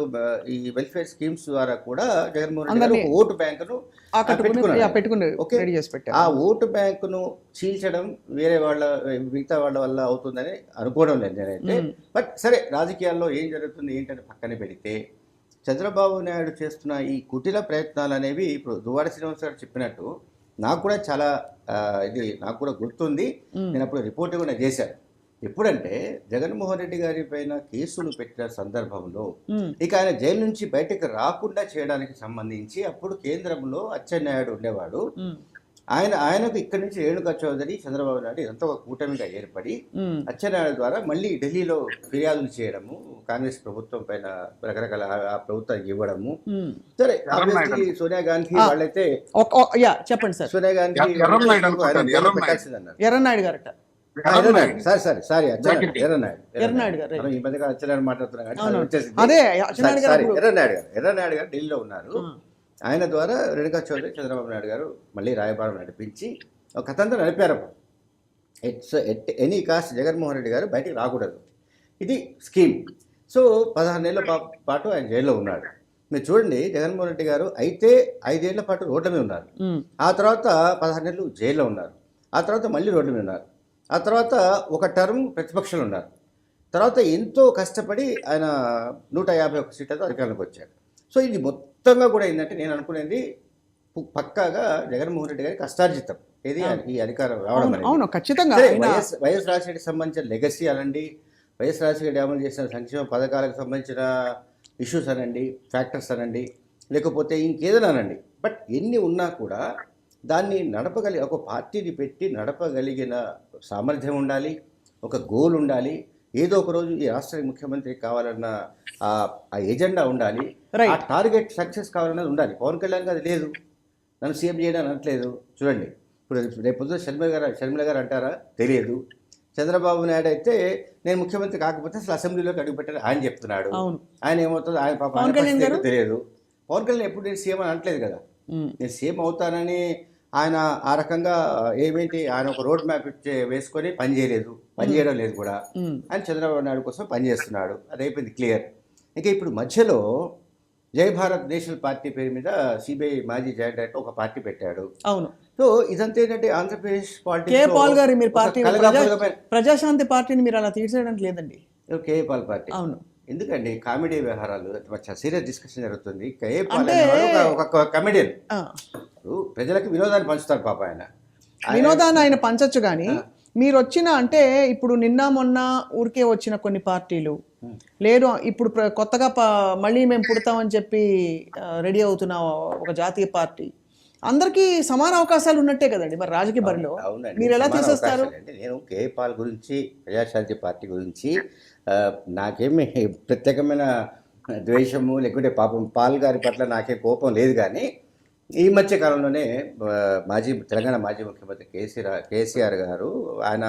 ఈ వెల్ఫేర్ స్కీమ్స్ ద్వారా కూడా జగన్మోహన్ రెడ్డి ఒక ఓటు బ్యాంకును పెట్టుకున్నారు. ఓకే, ఆ ఓటు బ్యాంకును చీల్చడం మిగతా వాళ్ళ వల్ల అవుతుందని అనుకోవడం లేదు నేనైతే. బట్ సరే, రాజకీయాల్లో ఏం జరుగుతుంది ఏంటని పక్కన పెడితే చంద్రబాబు నాయుడు చేస్తున్న ఈ కుటిల ప్రయత్నాలు అనేవి ఇప్పుడు దువ్వాడ శ్రీనివాస్ గారు చెప్పినట్టు నాకు కూడా చాలా నాకు కూడా గుర్తుంది. నేను అప్పుడు రిపోర్ట్ కూడా చేశాను. ఎప్పుడంటే జగన్మోహన్ రెడ్డి గారి పైన కేసులు పెట్టిన సందర్భంలో ఇక ఆయన జైలు నుంచి బయటకు రాకుండా చేయడానికి సంబంధించి అప్పుడు కేంద్రంలో అచ్చెన్నాయుడు ఉండేవాడు. ఆయనకు ఇక్కడి నుంచి రేణుకా చౌదరి, చంద్రబాబు నాయుడు ఇదంతా ఒక కూటమిగా ఏర్పడి అచ్చెన్నాయుడు ద్వారా మళ్ళీ ఢిల్లీలో ఫిర్యాదులు చేయడము, కాంగ్రెస్ ప్రభుత్వం పైన రకరకాల ఆ ప్రభుత్వానికి ఇవ్వడము. సరే, సోనియా గాంధీ వాళ్ళైతే చెప్పండి సార్. సోనియా గాంధీ ఎర్రన్నాయుడు గారట. సారీ ఎర్రన్నాయుడు గారు ఈ మధ్య అచ్చెన్నాయుడు మాట్లాడుతున్నా ఎర్రన్నాయుడు గారు ఢిల్లీలో ఉన్నారు. ఆయన ద్వారా రేణుకా చౌదరి, చంద్రబాబు నాయుడు గారు మళ్ళీ రాయబారం నడిపించి ఒక కథంతా నడిపారు. At any cost Jaganmohan Reddy గారు బయటికి రాకూడదు, ఇది స్కీమ్. సో 16 నెలల పాటు ఆయన జైల్లో ఉన్నాడు. మీరు చూడండి, జగన్మోహన్ రెడ్డి గారు అయితే 5 ఏళ్ల పాటు రోడ్ల మీద ఉన్నారు, ఆ తర్వాత 16 నెలలు జైల్లో ఉన్నారు, ఆ తర్వాత మళ్ళీ రోడ్ల మీద ఉన్నారు, ఆ తర్వాత ఒక టర్మ్ ప్రతిపక్షంలో ఉన్నారు, తర్వాత ఎంతో కష్టపడి ఆయన 151 సీట్లతో అధికారంలోకి వచ్చారు. సో ఇది మొత్తంగా కూడా ఏంటంటే నేను అనుకునేది పక్కాగా జగన్మోహన్ రెడ్డి గారికి కష్టార్జితం ఏది ఈ అధికారం రావడం అనేది. ఖచ్చితంగా వైఎస్ రాజశేఖర్కి సంబంధించిన లెగసీ అనండి, వైఎస్ రాజశేఖర్ అమలు చేసిన సంక్షేమ పథకాలకు సంబంధించిన ఇష్యూస్ అనండి, ఫ్యాక్టర్స్ అనండి, లేకపోతే ఇంకేదైనా అనండి, బట్ ఎన్ని ఉన్నా కూడా దాన్ని ఒక పార్టీని పెట్టి నడపగలిగిన సామర్థ్యం ఉండాలి, ఒక గోల్ ఉండాలి, ఏదో ఒక రోజు ఈ రాష్ట్రానికి ముఖ్యమంత్రి కావాలన్న ఆ ఎజెండా ఉండాలి, ఆ టార్గెట్ సక్సెస్ కావాలన్నది ఉండాలి. పవన్ కళ్యాణ్ అది లేదు, నన్ను సీఎం చేయడం అనట్లేదు. చూడండి, ఇప్పుడు రేపు పొద్దున షర్మిల గారు అంటారా తెలియదు. చంద్రబాబు నాయుడు అయితే నేను ముఖ్యమంత్రి కాకపోతే అసలు అసెంబ్లీలోకి అడుగుపెట్టారు ఆయన చెప్తున్నాడు. ఆయన ఏమవుతుంది ఆయన పాప తెలియదు. పవన్ కళ్యాణ్ ఎప్పుడు నేను సీఎం అని అనట్లేదు కదా, నేను సీఎం అవుతానని ఆయన ఆ రకంగా ఏమేంటి ఆయన ఒక రోడ్ మ్యాప్ వేసుకొని పనిచేయడం లేదు కూడా. ఆయన చంద్రబాబు నాయుడు కోసం పనిచేస్తున్నాడు, అది అయిపోయింది క్లియర్. ఇంకా ఇప్పుడు మధ్యలో జై భారత్ నేషనల్ పార్టీ పేరు మీద సిబిఐ మాజీ జాయింట్ డైరెక్టర్ ఒక పార్టీ పెట్టాడు. అవును. సో ఇదంతా ఏంటంటే ఆంధ్రప్రదేశ్ ప్రజాశాంతి పార్టీని మీరు అలా తీర్చేయడానికి లేదండి. కేఏ పాల్ పార్టీ. అవును. ఎందుకండి కామెడీ వ్యవహారాలు, సీరియస్ డిస్కషన్ జరుగుతుంది. కేఏ పాల్ ఒక కమెడియన్, ప్రజలకు వినోదాన్ని పంచుతారు పాప. వినోదాన్ని ఆయన పంచచ్చు, కానీ మీరు వచ్చిన అంటే ఇప్పుడు నిన్న మొన్న ఊరికే వచ్చిన కొన్ని పార్టీలు లేదు, ఇప్పుడు కొత్తగా మళ్ళీ మేము పుడతామని చెప్పి రెడీ అవుతున్న ఒక జాతీయ పార్టీ, అందరికీ సమాన అవకాశాలు ఉన్నట్టే కదండి మరి రాజకీయ బరిలో. మీరు ఎలా తీసేస్తారు? నేను కేఏ పాల్ గురించి, ప్రజాశాంతి పార్టీ గురించి నాకేమి ప్రత్యేకమైన ద్వేషము లేకుంటే పాపం పాల్ గారి పట్ల నాకే కోపం లేదు. కానీ ఈ మధ్య కాలంలోనే తెలంగాణ మాజీ ముఖ్యమంత్రి కేసీఆర్ గారు ఆయన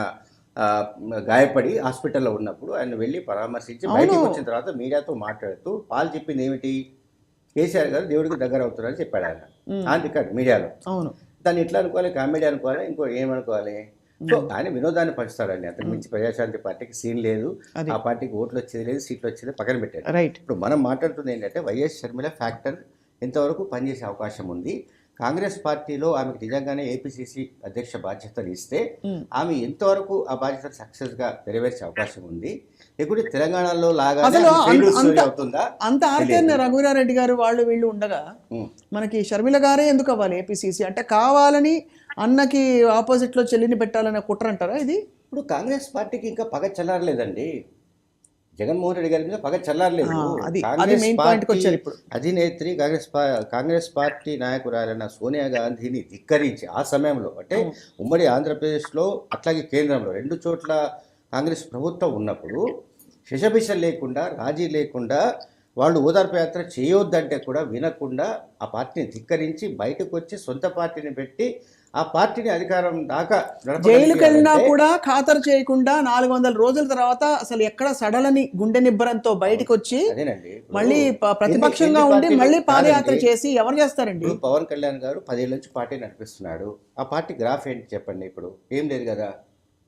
గాయపడి హాస్పిటల్లో ఉన్నప్పుడు ఆయన వెళ్ళి పరామర్శించి బయటకు వచ్చిన తర్వాత మీడియాతో మాట్లాడుతూ పాల్ చెప్పింది ఏమిటి, కేసీఆర్ గారు దేవుడికి దగ్గర అవుతున్నారని చెప్పాడు ఆయన ఆన్ రికార్డ్ మీడియాలో. దాన్ని ఎట్లా అనుకోవాలి, కామెడీ అనుకోవాలి, ఇంకో ఏమనుకోవాలి? సో ఆయన వినోదాన్ని పంచుతాడండి, అంతకు మించి ప్రజాశాంతి పార్టీకి సీన్ లేదు, ఆ పార్టీకి ఓట్లు వచ్చేది లేదు, సీట్లు వచ్చేది పక్కన పెట్టాడు. ఇప్పుడు మనం మాట్లాడుతుంది ఏంటంటే వైఎస్ షర్మిల ఫ్యాక్టర్ ఎంతవరకు పనిచేసే అవకాశం ఉంది, కాంగ్రెస్ పార్టీలో ఆమెకు నిజంగానే ఏపీసీసీ అధ్యక్ష బాధ్యతలు ఇస్తే ఆమె ఎంతవరకు ఆ బాధ్యత సక్సెస్ గా నెరవేర్చే అవకాశం ఉంది, లేకుంటే తెలంగాణలో లాగా అవుతుందా? అంత ఆర్కేఎన్ రఘువీరారెడ్డి గారు వాళ్ళు వీళ్ళు ఉండగా మనకి షర్మిల గారే ఎందుకు అవ్వాలి ఏపీసీసీ? అంటే కావాలని అన్నకి ఆపోజిట్ లో చెల్లిని పెట్టాలనే కుట్ర అంటారా ఇది? ఇప్పుడు కాంగ్రెస్ పార్టీకి ఇంకా పగ చల్లారలేదండి, జగన్మోహన్ రెడ్డి గారి మీద పగ చల్లారలేదు. అధినేత్రి కాంగ్రెస్ పార్టీ నాయకురాలైన సోనియా గాంధీని ధిక్కరించి ఆ సమయంలో, అంటే ఉమ్మడి ఆంధ్రప్రదేశ్లో అట్లాగే కేంద్రంలో 2 చోట్ల కాంగ్రెస్ ప్రభుత్వం ఉన్నప్పుడు శషభిష లేకుండా, రాజీ లేకుండా, వాళ్ళు ఓదార్పు యాత్ర చేయొద్దంటే కూడా వినకుండా ఆ పార్టీని ధిక్కరించి బయటకు వచ్చి సొంత పార్టీని పెట్టి ఆ పార్టీని అధికారం దాకా జైలుకి వెళ్ళినా కూడా ఖాతరు చేయకుండా 400 రోజుల తర్వాత అసలు ఎక్కడ సడలని గుండె నిబ్బరంతో బయటకు వచ్చి మళ్ళీ ప్రతిపక్షంగా ఉండి మళ్ళీ పాదయాత్ర చేసి ఎవరు చేస్తారండి? పవన్ కళ్యాణ్ గారు 10 ఏళ్ళ నుంచి పార్టీ నడిపిస్తున్నాడు, ఆ పార్టీ గ్రాఫ్ ఏంటి చెప్పండి? ఇప్పుడు ఏం లేదు కదా.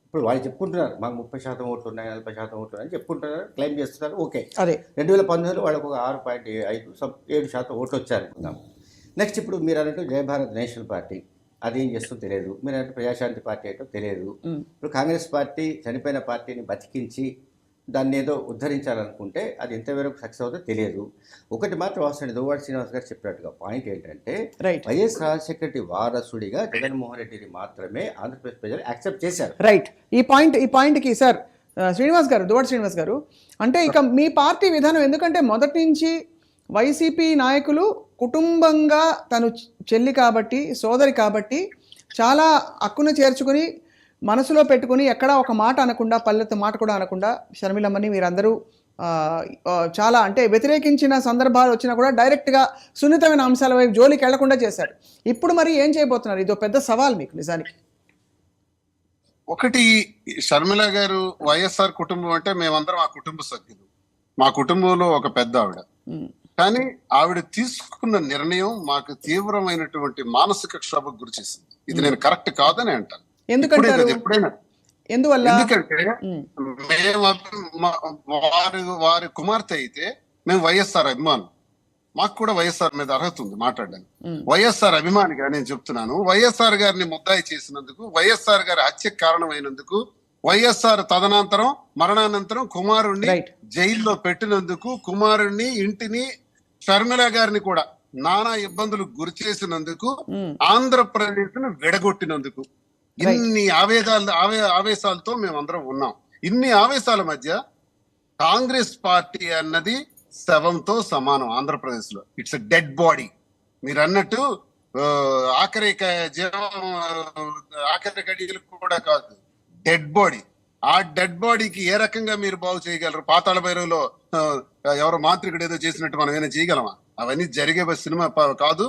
ఇప్పుడు వాళ్ళు చెప్పుకుంటున్నారు మాకు 30% ఓట్లు ఉన్నాయి, 40% ఓట్లు ఉన్నాయని చెప్పుకుంటున్నారు, క్లెయిమ్ చేస్తున్నారు. ఓకే, 2019లో వాళ్ళకు ఒక 6.5 7% ఓట్లు వచ్చారనుకుందాం. నెక్స్ట్ ఇప్పుడు మీరు అన్నట్టు జయ భారత్ నేషనల్ పార్టీ అది ఏం చేస్తుందో తెలియదు, మీరు అంటే ప్రజాశాంతి పార్టీ ఏంటో తెలియదు. ఇప్పుడు కాంగ్రెస్ పార్టీ చనిపోయిన పార్టీని బతికించి దాన్ని ఏదో ఉద్ధరించాలనుకుంటే అది ఎంతవరకు సక్సెస్ అవుతుందో తెలియదు. ఒకటి మాత్రం వాస్తవం, దువ్వాడ శ్రీనివాస్ గారు చెప్పినట్టుగా పాయింట్ ఏంటంటే వైఎస్ రాజశేఖర రెడ్డి వారసుడిగా జగన్మోహన్ రెడ్డిని మాత్రమే ఆంధ్రప్రదేశ్ ప్రజలు యాక్సెప్ట్ చేశారు. రైట్. ఈ పాయింట్కి సార్ దువ్వాడ శ్రీనివాస్ గారు అంటే ఇక మీ పార్టీ విధానం, ఎందుకంటే మొదటి నుంచి వైసీపీ నాయకులు కుటుంబంగా తను చెల్లి కాబట్టి, సోదరి కాబట్టి చాలా హక్కును చేర్చుకుని మనసులో పెట్టుకుని ఎక్కడా ఒక మాట అనకుండా పల్లెత్తు మాట కూడా అనకుండా షర్మిలమ్మని మీరందరూ చాలా అంటే వ్యతిరేకించిన సందర్భాలు వచ్చినా కూడా డైరెక్ట్గా సున్నితమైన అంశాల వైపు జోలికి వెళ్లకుండా చేశారు. ఇప్పుడు మరి ఏం చేయబోతున్నారు? ఇదో పెద్ద సవాల్ మీకు నిజానికి. ఒకటి, షర్మిల గారు వైఎస్ఆర్ కుటుంబం అంటే మేమందరం ఆ కుటుంబ సభ్యులు. మా కుటుంబంలో ఒక పెద్ద ఆవిడ. కానీ ఆవిడ తీసుకున్న నిర్ణయం మాకు తీవ్రమైనటువంటి మానసిక క్షోభకు గురి చేసింది. ఇది నేను కరెక్ట్ కాదని అంటాను. ఎప్పుడైనా ఎందువల్ల? ఎందుకంటే మేము వారి కుమార్తె అయితే మేము వైఎస్ఆర్ అభిమానులు, మాకు కూడా వైఎస్ఆర్ మీద అర్హత ఉంది మాట్లాడడానికి. వైఎస్ఆర్ అభిమానిగా నేను చెప్తున్నాను, వైఎస్ఆర్ గారిని ముద్దాయి చేసినందుకు, వైఎస్ఆర్ గారి హత్యకు కారణమైనందుకు, వైఎస్ఆర్ తదనంతరం మరణానంతరం కుమారుణ్ణి జైల్లో పెట్టినందుకు, కుమారుణ్ణి ఇంటిని షర్మిల గారిని కూడా నానా ఇబ్బందులకు గురి చేసినందుకు, ఆంధ్రప్రదేశ్ ను విడగొట్టినందుకు, ఇన్ని ఆవేశాలతో మేమందరం ఉన్నాం. ఇన్ని ఆవేశాల మధ్య కాంగ్రెస్ పార్టీ అన్నది శవంతో సమానం ఆంధ్రప్రదేశ్ లో. It's a dead body. మీరు అన్నట్టు ఆఖరి గడియలు కూడా కాదు, డెడ్ బాడీ. ఆ డెడ్ బాడీకి ఏ రకంగా మీరు బాగు చేయగలరు? పాతాళ భైరవిలో ఎవరో మాంత్రికుడు ఏదో చేసినట్టు మనం ఏమైనా చేయగలమా? అవన్నీ జరిగే సినిమా కాదు.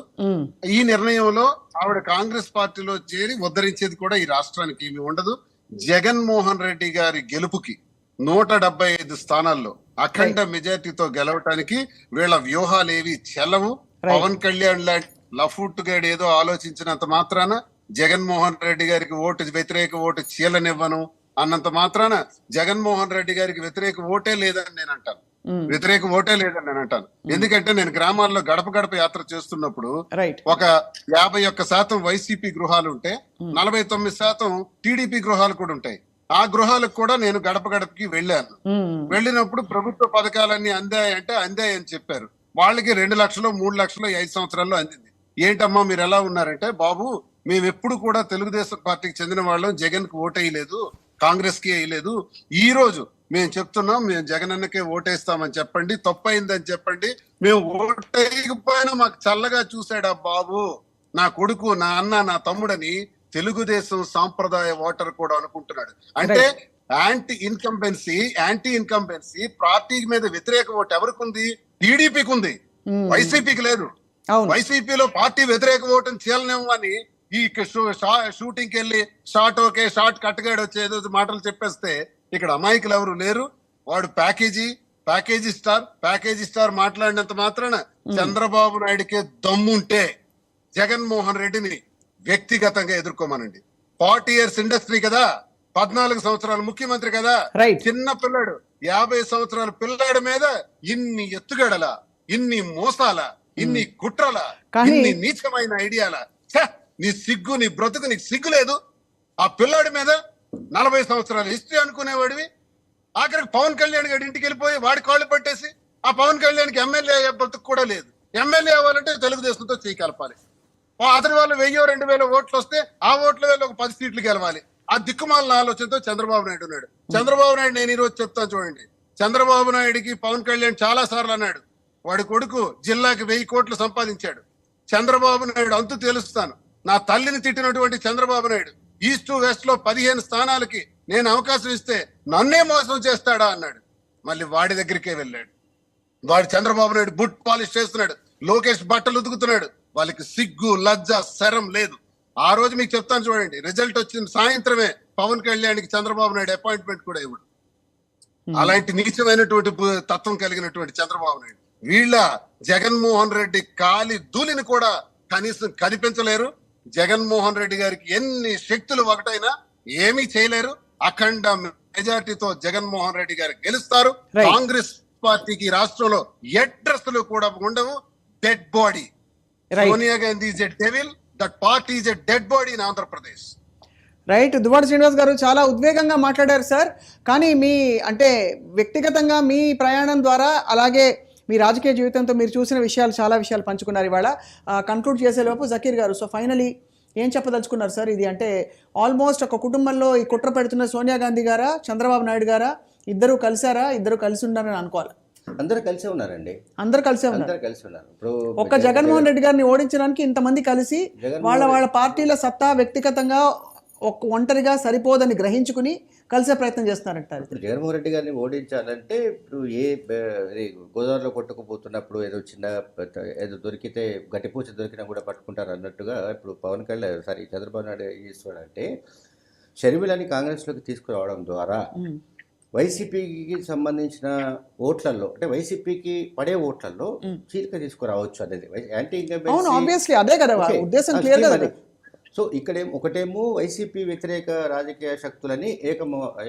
ఈ నిర్ణయంలో ఆవిడ కాంగ్రెస్ పార్టీలో చేరి ఉద్ధరించేది కూడా ఈ రాష్ట్రానికి ఏమి ఉండదు. జగన్మోహన్ రెడ్డి గారి గెలుపుకి 175 స్థానాల్లో అఖండ మెజార్టీతో గెలవటానికి వీళ్ళ వ్యూహాలు ఏవి చెల్లవు. పవన్ కళ్యాణ్ లాంటి లఫూట్ గైడ్ ఏదో ఆలోచించినంత మాత్రాన జగన్మోహన్ రెడ్డి గారికి వ్యతిరేక ఓటు చీలనివ్వను అన్నంత మాత్రాన జగన్మోహన్ రెడ్డి గారికి వ్యతిరేక ఓటే లేదని నేను అంటాను. ఎందుకంటే నేను గ్రామాల్లో గడప గడప యాత్ర చేస్తున్నప్పుడు ఒక 51% వైసీపీ గృహాలు ఉంటే 49% టీడీపీ గృహాలు కూడా ఉంటాయి. ఆ గృహాలకు కూడా నేను గడప గడపకి వెళ్ళాను. వెళ్ళినప్పుడు ప్రభుత్వ పథకాలన్నీ అందాయంటే అందాయని చెప్పారు. వాళ్ళకి 2 లక్షలు 3 లక్షలు 5 సంవత్సరాల్లో అందింది. ఏంటమ్మా మీరు ఎలా ఉన్నారంటే, బాబు మేము ఎప్పుడు కూడా తెలుగుదేశం పార్టీకి చెందిన వాళ్ళం, జగన్ కి ఓటేయలేదు, కాంగ్రెస్ కి వేయలేదు. ఈ రోజు మేము చెప్తున్నాం, మేము జగన్ అన్నకే ఓటేస్తామని చెప్పండి, తప్పైందని చెప్పండి. మేము ఓటేయకపోయినా మాకు చల్లగా చూసాడా బాబు, నా కొడుకు, నా అన్న, నా తమ్ముడని తెలుగుదేశం సాంప్రదాయ ఓటర్ కూడా అనుకుంటున్నాడు. అంటే యాంటీ ఇన్కంబెన్సీ పార్టీ మీద వ్యతిరేక ఓటు ఎవరికి ఉంది? టీడీపీకి ఉంది, వైసీపీకి లేదు. వైసీపీలో పార్టీ వ్యతిరేక ఓటుని చీలనివ్వని ఈ షూటింగ్కి వెళ్ళి షార్ట్ కట్టగాడు వచ్చేదో మాటలు చెప్పేస్తే ఇక్కడ అమాయకులు ఎవరు లేరు. వాడు ప్యాకేజీ స్టార్ మాట్లాడినంత మాత్రాన చంద్రబాబు నాయుడికే దమ్ముంటే జగన్మోహన్ రెడ్డిని వ్యక్తిగతంగా ఎదుర్కోమనండి. 40 years ఇండస్ట్రీ కదా, 14 సంవత్సరాలు ముఖ్యమంత్రి కదా, చిన్న పిల్లాడు 50 సంవత్సరాల పిల్లాడి మీద ఇన్ని ఎత్తుగడల, ఇన్ని మోసాల, ఇన్ని కుట్రల, ఇన్ని నీచమైన ఐడియాల. నీ సిగ్గు, నీ బ్రతుకు, నీకు సిగ్గు లేదు? ఆ పిల్లాడి మీద 40 సంవత్సరాల హిస్టరీ అనుకునేవాడివి ఆఖరికి పవన్ కళ్యాణ్ గారి ఇంటికి వెళ్ళిపోయి వాడి కాళ్ళు పట్టేసి, ఆ పవన్ కళ్యాణ్కి ఎమ్మెల్యే అయ్యే బ్రతుకు కూడా లేదు. ఎమ్మెల్యే అవ్వాలంటే తెలుగుదేశంతో చేయి కలపాలి. అతని వాళ్ళు 1000-2000 ఓట్లు వస్తే ఆ ఓట్ల వేళ ఒక 10 సీట్లు గెలవాలి. ఆ దిక్కుమాలిన ఆలోచనతో చంద్రబాబు నాయుడు ఉన్నాడు. చంద్రబాబు నాయుడు నేను ఈ రోజు చెప్తాను చూడండి. చంద్రబాబు నాయుడికి పవన్ కళ్యాణ్ చాలా సార్లు అన్నాడు, వాడి కొడుకు జిల్లాకి 1000 కోట్లు సంపాదించాడు. చంద్రబాబు నాయుడు అంతు తెలుస్తాను. నా తల్లిని తిట్టినటువంటి చంద్రబాబు నాయుడు ఈస్ట్ వెస్ట్ లో 15 స్థానాలకి నేను అవకాశం ఇస్తే నన్నే మోసం చేస్తాడా అన్నాడు. మళ్ళీ వాడి దగ్గరికే వెళ్ళాడు. వాడు చంద్రబాబు నాయుడు బుట్ పాలిష్ చేస్తున్నాడు, లోకేష్ బట్టలు ఉతుకుతున్నాడు. వాళ్ళకి సిగ్గు, లజ్జ, శరం లేదు. ఆ రోజు మీకు చెప్తాను చూడండి, రిజల్ట్ వచ్చిన సాయంత్రమే పవన్ కళ్యాణ్కి చంద్రబాబు నాయుడు అపాయింట్మెంట్ కూడా ఇవ్వడు. అలాంటి నీచమైనటువంటి తత్వం కలిగినటువంటి చంద్రబాబు నాయుడు వీళ్ళ జగన్మోహన్ రెడ్డి కాలి ధూళిని కూడా కనీసం కనిపించలేరు. జగన్మోహన్ రెడ్డి గారికి ఎన్ని శక్తులు ఒకటైనా ఏమీ చేయలేరు. అఖండ మెజార్టీతో జగన్మోహన్ రెడ్డి గారు గెలుస్తారు. కాంగ్రెస్ పార్టీకి రాష్ట్రంలో అడ్రస్లు కూడా ఉండవు. Dead body. Sonia Gandhi is a devil, that party is a dead body in Andhra Pradesh. Right. Duvvada Srinivas గారు చాలా ఉద్వేగంగా మాట్లాడారు సార్. కానీ మీ అంటే వ్యక్తిగతంగా మీ ప్రయాణం ద్వారా అలాగే మీ రాజకీయ జీవితంతో మీరు చూసిన విషయాలు, చాలా విషయాలు పంచుకున్నారు. ఇవాళ కంక్లూడ్ చేసేలోపు జకీర్ గారు, సో ఫైనలీ ఏం చెప్పదలుచుకున్నారు సార్? ఇది అంటే ఆల్మోస్ట్ ఒక కుటుంబంలో ఈ కుట్ర పెడుతున్న సోనియా గాంధీ గారా, చంద్రబాబు నాయుడు గారా, ఇద్దరు కలిసారా, ఇద్దరు కలిసి ఉండాలని అనుకోవాలి? అందరూ కలిసే ఉన్నారండి, అందరు కలిసే ఉన్నారు. అందరూ కలిసి ఉన్నారు. ఇప్పుడు ఒక్క జగన్మోహన్ రెడ్డి గారిని ఓడించడానికి ఇంతమంది కలిసి వాళ్ళ పార్టీల సత్తా వ్యక్తిగతంగా ఒంటరిగా సరిపోదని గ్రహించుకుని కలిసే ప్రయత్నం చేస్తున్నారంటారు. ఇప్పుడు జగన్మోహన్ రెడ్డి గారిని ఓడించాలంటే ఇప్పుడు గోదావరిలో కొట్టుకుపోతున్నప్పుడు ఏదో దొరికితే గట్టిపూచ దొరికినా కూడా పట్టుకుంటారు అన్నట్టుగా ఇప్పుడు పవన్ కళ్యాణ్ చంద్రబాబు నాయుడు ఏం చేస్తున్నాడంటే షర్మిలని కాంగ్రెస్లోకి తీసుకురావడం ద్వారా వైసీపీకి సంబంధించిన ఓట్లలో అంటే వైసీపీకి పడే ఓట్లలో చీలిక తీసుకురావచ్చు అనేది యాంటీ ఇన్కంబెన్సీ అదే కదా ఉద్దేశం క్లియర్ కదా. సో ఒకటేమో వైసీపీ వ్యతిరేక రాజకీయ శక్తులని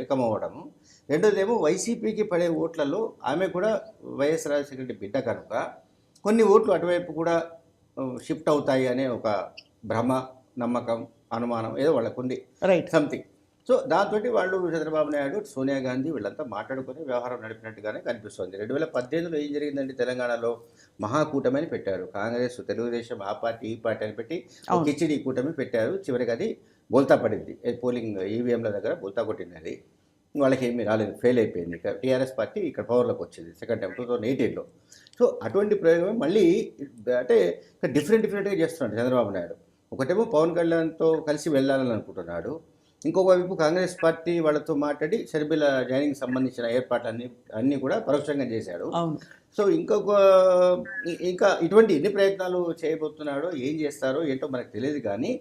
ఏకమవ్వడము, రెండోదేమో వైసీపీకి పడే ఓట్లలో ఆమె కూడా వైఎస్ రాజశేఖర రెడ్డి బిడ్డ కనుక కొన్ని ఓట్లు అటువైపు కూడా షిఫ్ట్ అవుతాయి అనే ఒక భ్రమ, నమ్మకం, అనుమానం ఏదో వాళ్ళకు ఉంది, రైట్ సంథింగ్. సో దాంతో వాళ్ళు చంద్రబాబు నాయుడు, సోనియా గాంధీ వీళ్ళంతా మాట్లాడుకుని వ్యవహారం నడిపినట్టుగానే కనిపిస్తుంది. 2018లో ఏం జరిగిందంటే తెలంగాణలో మహాకూటమి అని పెట్టారు. కాంగ్రెస్, తెలుగుదేశం, ఆ పార్టీ ఈ పార్టీ అని పెట్టి ఒక కిచిడి కూటమి పెట్టారు. చివరికి అది బోల్తా పడింది, పోలింగ్ ఈవీఎంల దగ్గర బోల్తా కొట్టింది. అది వాళ్ళకి ఏమీ రాలేదు, ఫెయిల్ అయిపోయింది. టీఆర్ఎస్ పార్టీ ఇక్కడ పవర్లోకి వచ్చింది సెకండ్ టైం 2018లో. సో అటువంటి ప్రయోగం మళ్ళీ అంటే డిఫరెంట్గా చేస్తున్నాడు చంద్రబాబు నాయుడు. ఒకటేమో పవన్ కళ్యాణ్తో కలిసి వెళ్ళాలని అనుకుంటున్నాడు, ఇంకొక వైపు కాంగ్రెస్ పార్టీ వాళ్ళతో మాట్లాడి షర్మిల జాయినింగ్ సంబంధించిన ఏర్పాట్లన్నీ అన్నీ కూడా పరోక్షంగా చేశాడు. సో ఇంకా ఇటువంటి ఎన్ని ప్రయత్నాలు చేయబోతున్నాడో, ఏం చేస్తారో ఏంటో మనకు తెలియదు. కానీ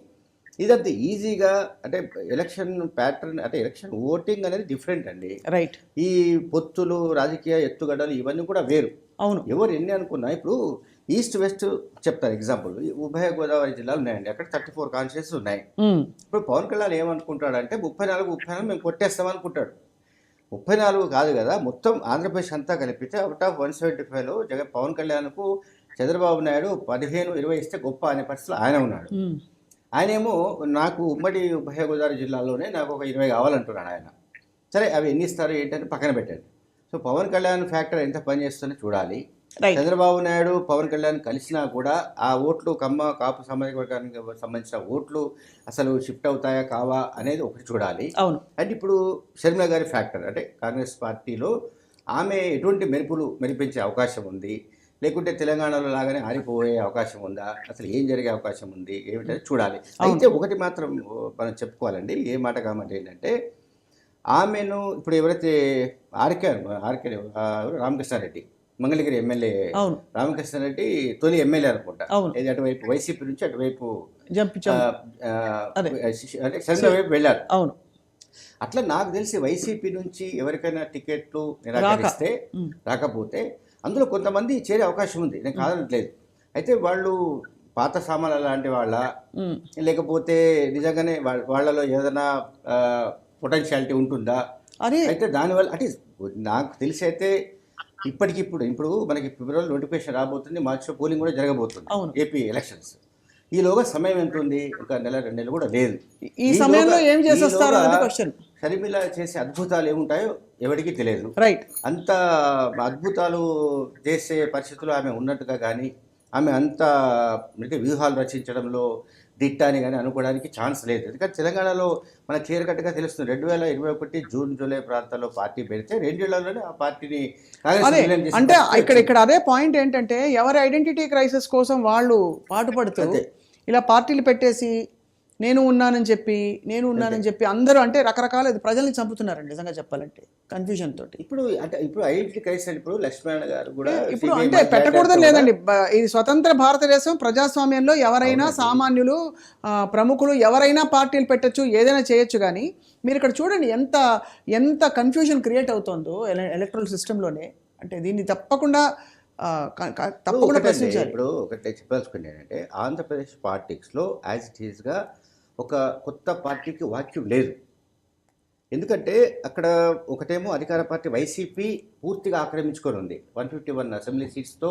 ఇదంత ఈజీగా అంటే ఎలక్షన్ ప్యాటర్న్ అంటే ఎలక్షన్ ఓటింగ్ అనేది డిఫరెంట్ అండి, రైట్. ఈ పొత్తులు, రాజకీయ ఎత్తుగడలు ఇవన్నీ కూడా వేరు. అవును, ఎవరు ఎన్ని అనుకున్నా ఇప్పుడు ఈస్ట్ వెస్ట్ చెప్తారు ఎగ్జాంపుల్. ఉభయ గోదావరి జిల్లాలు ఉన్నాయండి, అక్కడ 34 కాన్స్టిట్యూన్సీస్ ఉన్నాయి. ఇప్పుడు పవన్ కళ్యాణ్ ఏమనుకుంటాడంటే 34 మేము కొట్టేస్తాం అనుకుంటాడు. 34 కాదు కదా, మొత్తం ఆంధ్రప్రదేశ్ అంతా కలిపితే అవుట్ ఆఫ్ 175లో పవన్ కళ్యాణ్కు చంద్రబాబు నాయుడు 15-20 ఇస్తే గొప్ప అనే పరిస్థితిలో ఆయన ఉన్నాడు. ఆయనేమో నాకు ఉమ్మడి ఉభయ గోదావరి జిల్లాలోనే నాకు ఒక 20 కావాలంటున్నాడు ఆయన. సరే అవి ఎన్ని ఇస్తారు ఏంటని పక్కన పెట్టండి. సో పవన్ కళ్యాణ్ ఫ్యాక్టర్ ఎంత పనిచేస్తుందో చూడాలి. చంద్రబాబు నాయుడు పవన్ కళ్యాణ్ కలిసినా కూడా ఆ ఓట్లు కాపు సామాజిక వర్గానికి సంబంధించిన ఓట్లు అసలు షిఫ్ట్ అవుతాయా కావా అనేది ఒకటి చూడాలి. అండ్ ఇప్పుడు షర్మిల గారి ఫ్యాక్టర్ అంటే కాంగ్రెస్ పార్టీలో ఆమె ఎటువంటి మెరిపించే అవకాశం ఉంది, లేకుంటే తెలంగాణలో లాగానే ఆరిపోయే అవకాశం ఉందా, అసలు ఏం జరిగే అవకాశం ఉంది ఏమిటని చూడాలి. అయితే ఒకటి మాత్రం మనం చెప్పుకోవాలండి, ఏ మాట కామంటే ఏంటంటే ఆమెను ఇప్పుడు ఎవరైతే ఆర్కే రామకృష్ణారెడ్డి మంగళగిరి ఎమ్మెల్యే రామకృష్ణారెడ్డి తొలి ఎమ్మెల్యే అనుకుంటా, ఇది అటువైపు వైసీపీ నుంచి అటువైపు శర్మిల వైపు వెళ్ళారు. అవును, అట్లా నాకు తెలిసి వైసీపీ నుంచి ఎవరికైనా టికెట్లు రాకపోతే అందులో కొంతమంది చేరే అవకాశం ఉంది, నేను కాదనట్లేదు. అయితే వాళ్ళు పాత సామాన్ల లాంటి వాళ్ళ, లేకపోతే నిజంగానే వాళ్ళలో ఏదైనా పొటెన్షియాలిటీ ఉంటుందా, అయితే దానివల్ల అంటే నాకు తెలిసి అయితే ఇప్పుడు మనకి ఫిబ్రవరి నోటిఫికేషన్ రాబోతుంది, మార్చిలో పోలింగ్ కూడా జరగబోతుంది ఏపీ ఎలక్షన్స్. ఈలోగా సమయం ఎంత ఉంది, ఒక నెల 2 నెలలు కూడా లేదు. ఈ సమయంలో ఏం చేసేస్తారు షర్మిల చేసే అద్భుతాలు ఏముంటాయో ఎవరికి తెలియదు. అంత అద్భుతాలు చేసే పరిస్థితుల్లో ఆమె ఉన్నట్టుగా కానీ ఆమె అంత వ్యూహాలు రచించడంలో దిట్ట అని కానీ అనుకోవడానికి ఛాన్స్ లేదు. ఎందుకంటే తెలంగాణలో మన క్లియర్-కట్గా తెలుస్తుంది, 2021 జూన్ జూలై ప్రాంతాల్లో పార్టీ పెడితే 2 ఏళ్లలోనే ఆ పార్టీని అంటే ఇక్కడ అదే పాయింట్ ఏంటంటే ఎవరి ఐడెంటిటీ క్రైసిస్ కోసం వాళ్ళు పాటుపడుతూ ఇలా పార్టీలు పెట్టేసి నేను ఉన్నానని చెప్పి అందరూ అంటే రకరకాల ప్రజల్ని చంపుతున్నారండి నిజంగా చెప్పాలంటే కన్ఫ్యూజన్ తోటి. ఇప్పుడు ఐడెంటిటీ క్రైసిస్ ఇప్పుడు లక్ష్మణ్ గారు కూడా ఇప్పుడు అంటే పెట్టకూడదని లేదండి, ఇది స్వతంత్ర భారతదేశం, ప్రజాస్వామ్యంలో ఎవరైనా సామాన్యులు ప్రముఖులు ఎవరైనా పార్టీలు పెట్టచ్చు, ఏదైనా చేయొచ్చు. కానీ మీరు ఇక్కడ చూడండి ఎంత కన్ఫ్యూజన్ క్రియేట్ అవుతుందో ఎలక్ట్రల్ సిస్టంలోనే. అంటే దీన్ని తప్పకుండా ప్రశ్నించాలి. ఇప్పుడు ఒకటి చెప్పాల్సుకుంటే ఏంటంటే ఆంధ్రప్రదేశ్ పాలిటిక్స్లో యాజ్ ఇట్ ఈస్గా ఒక కొత్త పార్టీకి వాక్యం లేదు. ఎందుకంటే అక్కడ ఒకటేమో అధికార పార్టీ వైసీపీ పూర్తిగా ఆక్రమించుకొని ఉంది, 151 అసెంబ్లీ సీట్స్తో,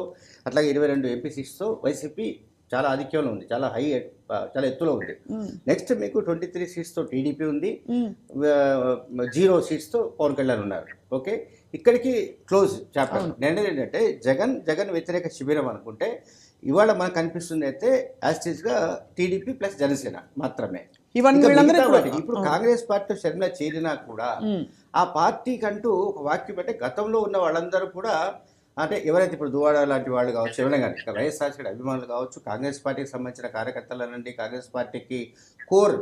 అట్లాగే 22 ఎంపీ సీట్స్తో వైసీపీ చాలా ఆధిక్యంలో ఉంది, చాలా ఎత్తులో ఉంది. నెక్స్ట్ మీకు 23 సీట్స్తో టీడీపీ ఉంది, 0 సీట్స్తో పవన్ కళ్యాణ్ ఉన్నారు. ఓకే, ఇక్కడికి క్లోజ్ చాప్టర్. నేను ఏంటంటే జగన్ వ్యతిరేక శిబిరం అనుకుంటే ఇవాళ మనకు కనిపిస్తుంది అయితే యాస్టీస్గా టీడీపీ ప్లస్ జనసేన మాత్రమే. ఇప్పుడు కాంగ్రెస్ పార్టీ షర్మిల చేరినా కూడా ఆ పార్టీకి అంటూ ఒక వాక్యం అంటే గతంలో ఉన్న వాళ్ళందరూ కూడా అంటే ఎవరైతే ఇప్పుడు దువాడ లాంటి వాళ్ళు కావచ్చు, ఎవరైనా కానీ ఇక్కడ వైఎస్ఆర్సీపీ అభిమానులు కావచ్చు, కాంగ్రెస్ పార్టీకి సంబంధించిన కార్యకర్తల నుండి కాంగ్రెస్ పార్టీకి కోర్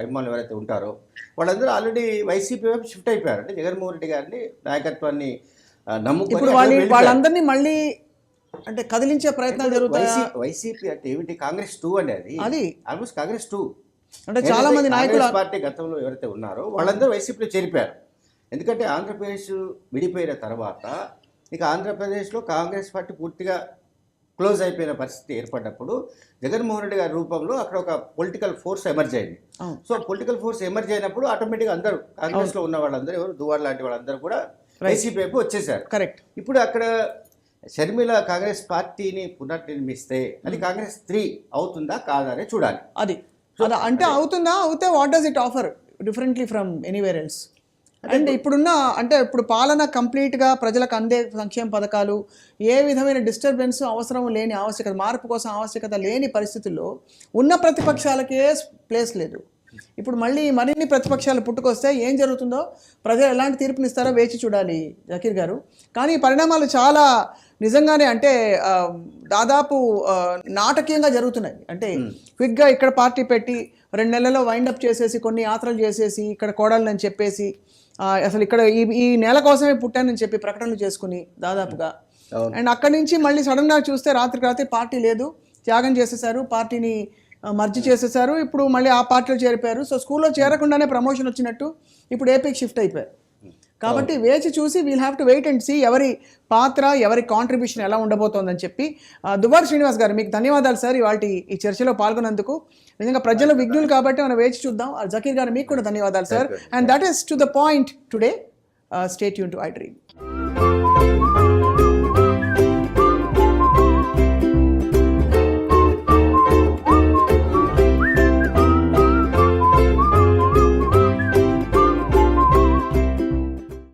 అభిమానులు ఎవరైతే ఉంటారో వాళ్ళందరూ ఆల్రెడీ వైసీపీ వైపు షిఫ్ట్ అయిపోయారు. అంటే జగన్మోహన్ రెడ్డి గారిని నాయకత్వాన్ని నమ్ముకొని ఇప్పుడు వాళ్ళందరినీ మళ్ళీ అంటే కదిలించే ప్రయత్నాలు జరుగుతాయి. వైసీపీ అంటే ఏమిటి? కాంగ్రెస్ 2 అండి అది ఆల్మోస్ట్ కాంగ్రెస్ 2. అంటే చాలా మంది నాయకులు పార్టీ గతంలో ఎవరైతే ఉన్నారో వాళ్ళందరూ వైసీపీలో చేరిపోయారు. ఎందుకంటే ఆంధ్రప్రదేశ్ విడిపోయిన తర్వాత ఇక ఆంధ్రప్రదేశ్లో కాంగ్రెస్ పార్టీ పూర్తిగా క్లోజ్ అయిపోయిన పరిస్థితి ఏర్పడ్డప్పుడు జగన్మోహన్ రెడ్డి గారి రూపంలో అక్కడ ఒక పొలిటికల్ ఫోర్స్ ఎమర్జ్ అయింది. సో పొలిటికల్ ఫోర్స్ ఎమర్జ్ అయినప్పుడు ఆటోమేటిక్గా అందరూ కాంగ్రెస్లో ఉన్న వాళ్ళందరూ ఎవరు దువార్ లాంటి వాళ్ళందరూ కూడా వైసీపీ వైపు వచ్చేసారు. కరెక్ట్. ఇప్పుడు అక్కడ షర్మిల కాంగ్రెస్ పార్టీని పునర్నిర్మిస్తే అది కాంగ్రెస్ 3 అవుతుందా కాదా అని చూడాలి. అది అంటే అవుతుందా? అవుతే what does it offer differently from anywhere else? And ఇప్పుడున్న అంటే ఇప్పుడు పాలన కంప్లీట్గా ప్రజలకు అందే సంక్షేమ పథకాలు ఏ విధమైన డిస్టర్బెన్స్ అవసరం లేని ఆవశ్యకత, మార్పు కోసం ఆవశ్యకత లేని పరిస్థితుల్లో ఉన్న ప్రతిపక్షాలకే ప్లేస్ లేదు. ఇప్పుడు మళ్ళీ మరిన్ని ప్రతిపక్షాలు పుట్టుకొస్తే ఏం జరుగుతుందో, ప్రజలు ఎలాంటి తీర్పునిస్తారో వేచి చూడాలి జకీర్ గారు. కానీ ఈ పరిణామాలు చాలా నిజంగానే అంటే దాదాపు నాటకీయంగా జరుగుతున్నాయి. అంటే క్విక్గా ఇక్కడ పార్టీ పెట్టి 2 నెలల్లో వైండప్ చేసేసి కొన్ని యాత్రలు చేసేసి ఇక్కడ కోడాలని చెప్పేసి అసలు ఇక్కడ ఈ నెల కోసమే పుట్టానని చెప్పి ప్రకటనలు చేసుకుని దాదాపుగా అండ్ అక్కడి నుంచి మళ్ళీ సడన్గా చూస్తే రాత్రికి రాత్రి పార్టీ లేదు, త్యాగం చేసేసారు, పార్టీని మర్జీ చేసేసారు. ఇప్పుడు మళ్ళీ ఆ పార్టీలో చేరిపోయారు. సో స్కూల్లో చేరకుండానే ప్రమోషన్ వచ్చినట్టు ఇప్పుడు ఏపీకి షిఫ్ట్ అయిపోయారు. కాబట్టి వేచి చూసి we'll have to wait and see ఎవరి పాత్ర ఎవరి కాంట్రిబ్యూషన్ ఎలా ఉండబోతోందని చెప్పి. దువ్వాడ శ్రీనివాస్ గారు మీకు ధన్యవాదాలు సార్ ఇవాళ ఈ చర్చలో పాల్గొన్నందుకు. నిజంగా ప్రజలు విఘ్నులు కాబట్టి మనం వేచి చూద్దాం. జకీర్ గారు మీకు కూడా ధన్యవాదాలు sir. And that is to the point today. Stay tune to I dream.